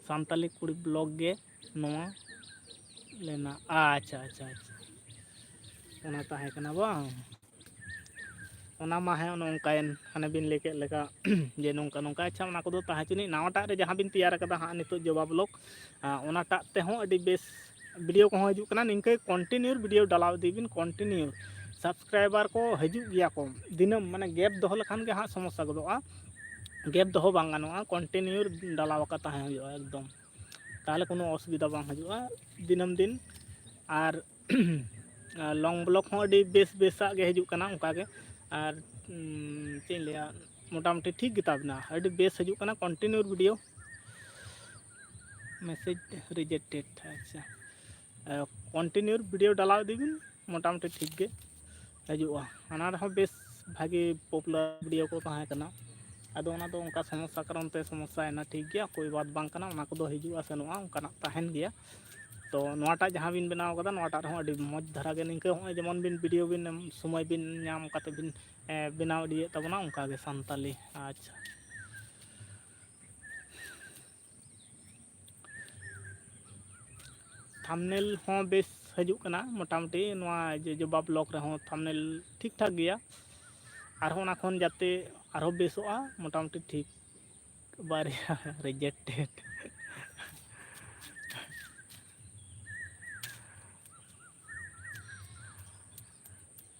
सानताली कुड़ी ब्लॉग गे नोआ लेना अच्छा अच्छा अच्छा ओना ताहे कना बांग ओना मा है नोंकायन हाने बिन लेके लेका जे नोंका नोंका अच्छा ओना को दो ताहे चुनी नावाटा रे जहां बिन तैयार कदा हां नितो जवाब ब्लॉग ओनाटा ते हो अडी बेस वीडियो को हिजुग कना निंके कंटिन्यू वीडियो डालाव दीबिन कंटिन्यू सब्सक्राइबर को हिजुग गया को दिनम माने गैप दोहो लखान गे हां समस्या गदोआ गैप दोहो बांग गानोआ कंटिन्यू डालाव का ताहे हुयो एकदम ताहले कोनो असुविधा बांग हजुआ दिनम दिन और लॉन्ग ब्लॉग हो अडी बेस बेसा गे हिजुग कना उनका गे और चें लिया मोटामुटी ठीक गिताबना अडी बेस हजुग कना कंटिन्यू वीडियो मैसेज रिजेक्टेड अच्छा कंटिन्यू वीडियो डालाव दीबिन मोटामुटी ठीक गे हजुआ अना रहो बेस भागे पॉपुलर वीडियो को ताहे कना अदो ओना दो उनका समस्या कारण ते समस्या एना ठीक गया कोई बात बांग कना ओना को दो हजुआ सेनोआ उनका ताहेन गया तो नोटा जहां बिन बनाव कदा नोटा रहो अडी मौज धरा गे निंके हो जेमन बिन वीडियो बिन समय बिन नाम काते बिन बनाव दिए तबना उनका गे सानताली अच्छा थंबनेल हो बेस हजुग कना मोटामुटी नोआ जे जबा ब्लॉग रे हो थंबनेल ठीक ठाक गया आरो ओना खन जाते आरो बेसोआ मोटामुटी ठीक बारिया रिजेक्टेड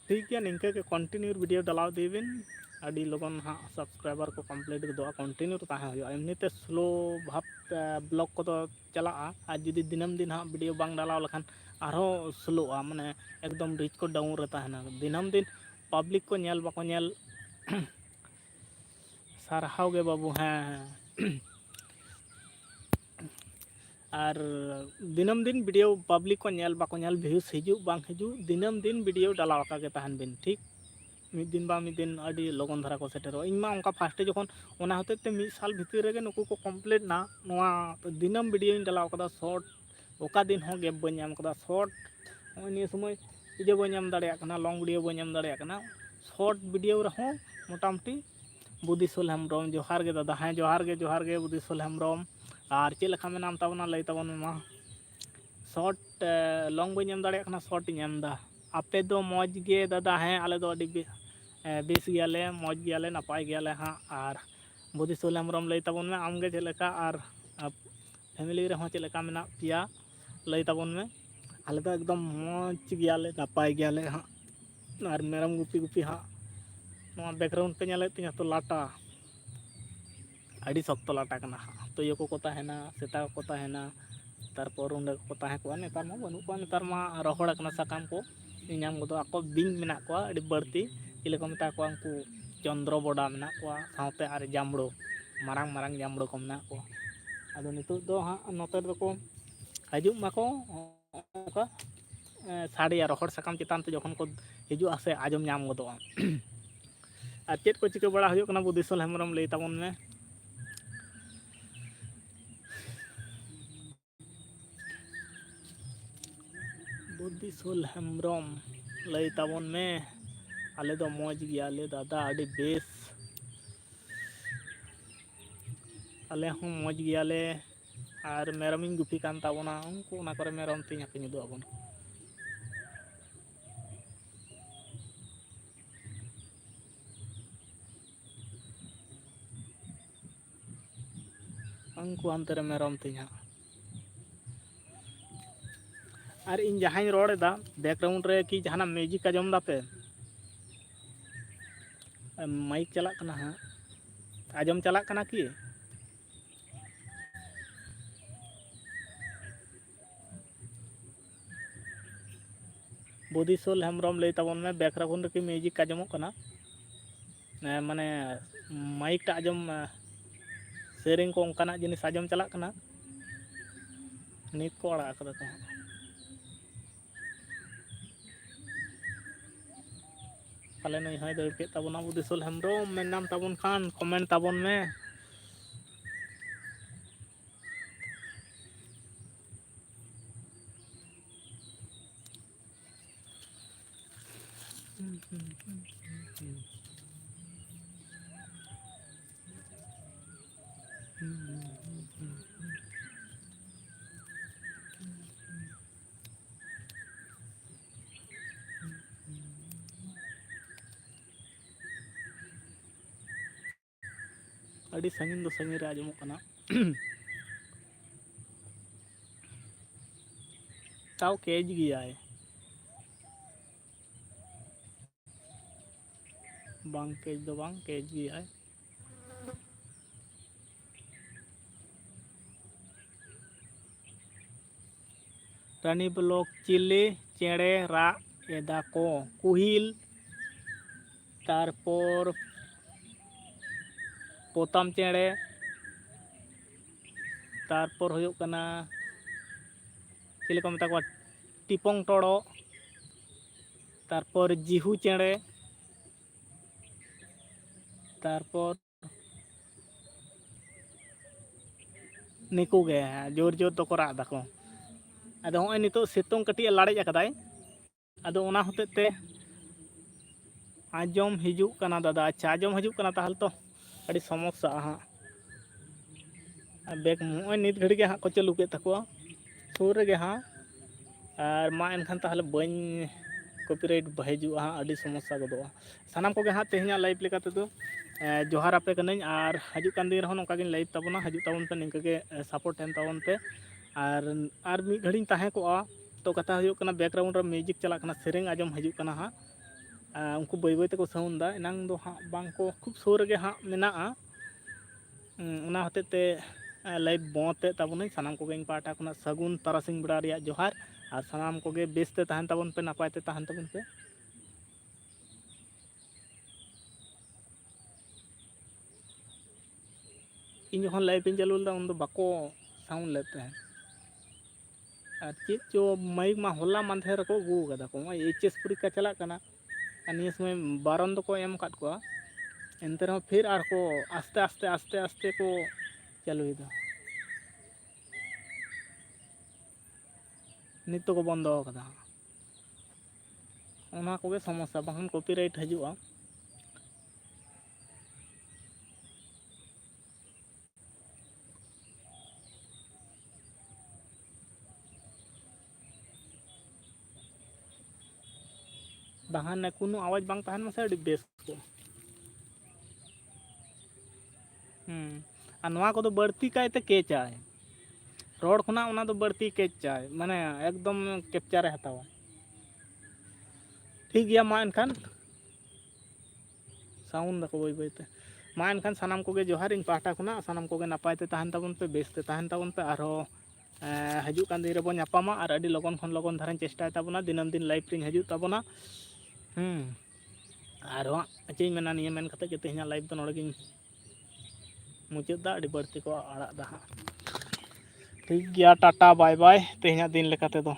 ठीक है निंके के कंटिन्यू वीडियो डालाव दीबिन अडी लगन हाँ सब्सक्राइबर को कंप्लीट गदोआ कंटिन्यू तो ताहे हुयो एमनीते स्लो भाव ब्लॉग को तो चला और जुदी दिनम दिन हाँ वीडियो बांग डालाव लखान आरो स्लोआ माने एकदम रिच को डाउन रे ताहेना दिनम दिन पब्लिक को नेल बाको नेल सारहाव गे बाबू हाँ और दिनम दिन वीडियो पब्लिक को नेल बाको नेल व्यूज हिजू बांग हिजू दिनम दिन वीडियो डाला के तहन बिन ठीक मिद दिन बा मिद दिन अड़ी लगन धारा को सेटेरो इनमा उनका फास्टे जखन ओना होते ते मिद साल भीतर रे नुकु को कंप्लीट ना नोआ दिनम वीडियो डाला कदा शॉर्ट ओका दिन हो गैप बन नाम कदा शॉर्ट निया समय वीडियो बन नाम दाड़िया कना लॉन्ग वीडियो बन नाम दाड़िया कना शॉर्ट वीडियो रहो मोटामुटी बुद्धिसोल हेम्ब्रम जोहार गे दादा हाँ जोहार गे बुद्धिसोल हेम्ब्रम और चेक लेखा में नाम ताबना लई ताबन मा शॉर्ट लॉन्ग बन नाम दाड़िया कना शॉर्ट नाम दा आपे दो मौज गे दादा हाँ आले दो अड़ी बेस गयाले मौज गयाले नपाय गयाले हाँ और बुद्धिसोल हेम्ब्रम लई ताबन में आमगे चेक लेका और फैमिली रे हो चेक लेका मेना पिया लई ताबन में आले दो एकदम मौज गयाले नपाय गयाले हाँ और मेरम गुपी गुपी हाँ नोआ बैकग्राउंड पे नेले तिना तो लाटा अड़ी शक्त लाटा कना हाँ तो यो को ताहेना सेता को ताहेना तारपर उंडे को ताहे को नेतार मा बनु को नेतार मा रहोड़ कना साकाम को नाम गदो आको बिंग मेना को अड़ी बड़ती इले को मेता को अंकु चंद्र बड़ा मेना को साउते आर जामड़ो मारांग मारांग जामड़ो को मेना को आदो नितो दो हाँ नोते दो को हजू माको का साड़िया रहोड़ साकाम चितान ते जखन को हिजू आसे आजम नाम गदो और चेक को चिका बड़ा हुई बुद्धिसोल हेम्ब्रम लई ताबन में बुद्धिसोल हेम्ब्रम लई ताबन में आले दो मौज गयाले दादा अड़ी बेस आले हूँ मौज गयाले और मेरमिन गुफी कान ताबना उनको ना करे मेरम तीन हकिन दो आबन उनको अंतरे मेरम तीन और इन जहाँ रोड़ा बैकग्राउंड रे कि जहाँ म्यूजिक आजम दापे माइक चला हाँ आजम चला कि बुद्धिसोल हेम्ब्रम लई ताबन में बैकग्राउंड रे म्यूजिक आजमो कना माने माइक टा आजम सेरिंग को उनकाना जिनिस आजम चला कना नित को अड़ा कदा को पाले नई हय दर के ताबना बुद्धिसोल हेम्ब्रम में नाम ताबन खान कमेंट ताबन में अड़ी संगीन दो संगीन रे आजमो कना ताव केज गया है बांग केज दो बांग केज गया है रानी ब्लॉक चिले चेड़े रा एदा को कुहिल तारपर पोताम चेड़े तारपर हुयुग कना चिले को मेता को टिपोंग टोड़ो तारपर जिहू चेड़े तारपर निकू गे जोर जोर तो राग दाको अदो हय नितो सितुंग कटी लाड़ेज अकदाय अदो ओना होते ते आजम हिजू कना दादा अच्छा आजम हिजू कना ताहल तो अड़ी समस्या हाँ बैग हय नित घड़ी के हाँ को चालू के तको सुर रे हाँ और मा एनखान ताहले बन कॉपीराइट हिजू हाँ अड़ी समस्या गदो सानाम को हाँ तेहना लाइव लेका तेदो जोहार आपे कनाई और हजू कान दिन रहो नोका गिन लाइव ताबना हजू ताबन पे निंका के सपोर्ट एन ताबन पे और मी घड़ी ताहे को तो कथा हुयुग कना बैकग्राउंड रे म्यूजिक चला कना सेरेंग आजम हजू कना हाँ उनको बई बई तको साउंड दा एनांग दो हाँ बांग को खूब सुर गे हाँ मेना उना होते ते लाइव बोते ताबन सानाम को इन पाटा कना सगुन तारासिंग बड़ा रिया जोहार और सानाम को गे बेसते ताहन ताबन पे नापायते ताहन ताबन पे इन जखन लाइव इन चालू लेदा उन दो बाको साउंड लेते हैं और चेक चो माइक मा होला मांधेर को गु कदा को एचएस परीक्षा चला कना निया समय बारन दो को एम काट को एंते रहो फिर आर को आस्ते आस्ते आस्ते आस्ते को चालुईदा नित को बंद कदा ओना को समस्या बाहन कॉपीराइट हजुआ बाहन कोनो आवाज बांग तहन मसे अडी बेस को आ नवा को तो बढ़ती कायते केचाय रोड खुना ओना तो बढ़ती केचाय माने एकदम कैप्चर हतावा ठीक गया मा एनखान साउंड को बई बईते मा एनखान सानाम कोगे जोहार इन पाटा खुना सानाम कोगे नापायते तहन ताबन पे बेसते तहन ताबन पे आरो हजू कान दिन रे बो नापामा और अडी लगन खन लगन धारन चेष्टा ताबना दिनम दिन लाइव रिंग हजू ताबना आरो चेई मेना निये मेन कते के तेहना लाइव तो नोड़गिन मुचाद दा अडी बढ़ती को आड़ा दा ठीक गया टाटा बाय बाय तेहना दिन लेकाते दो।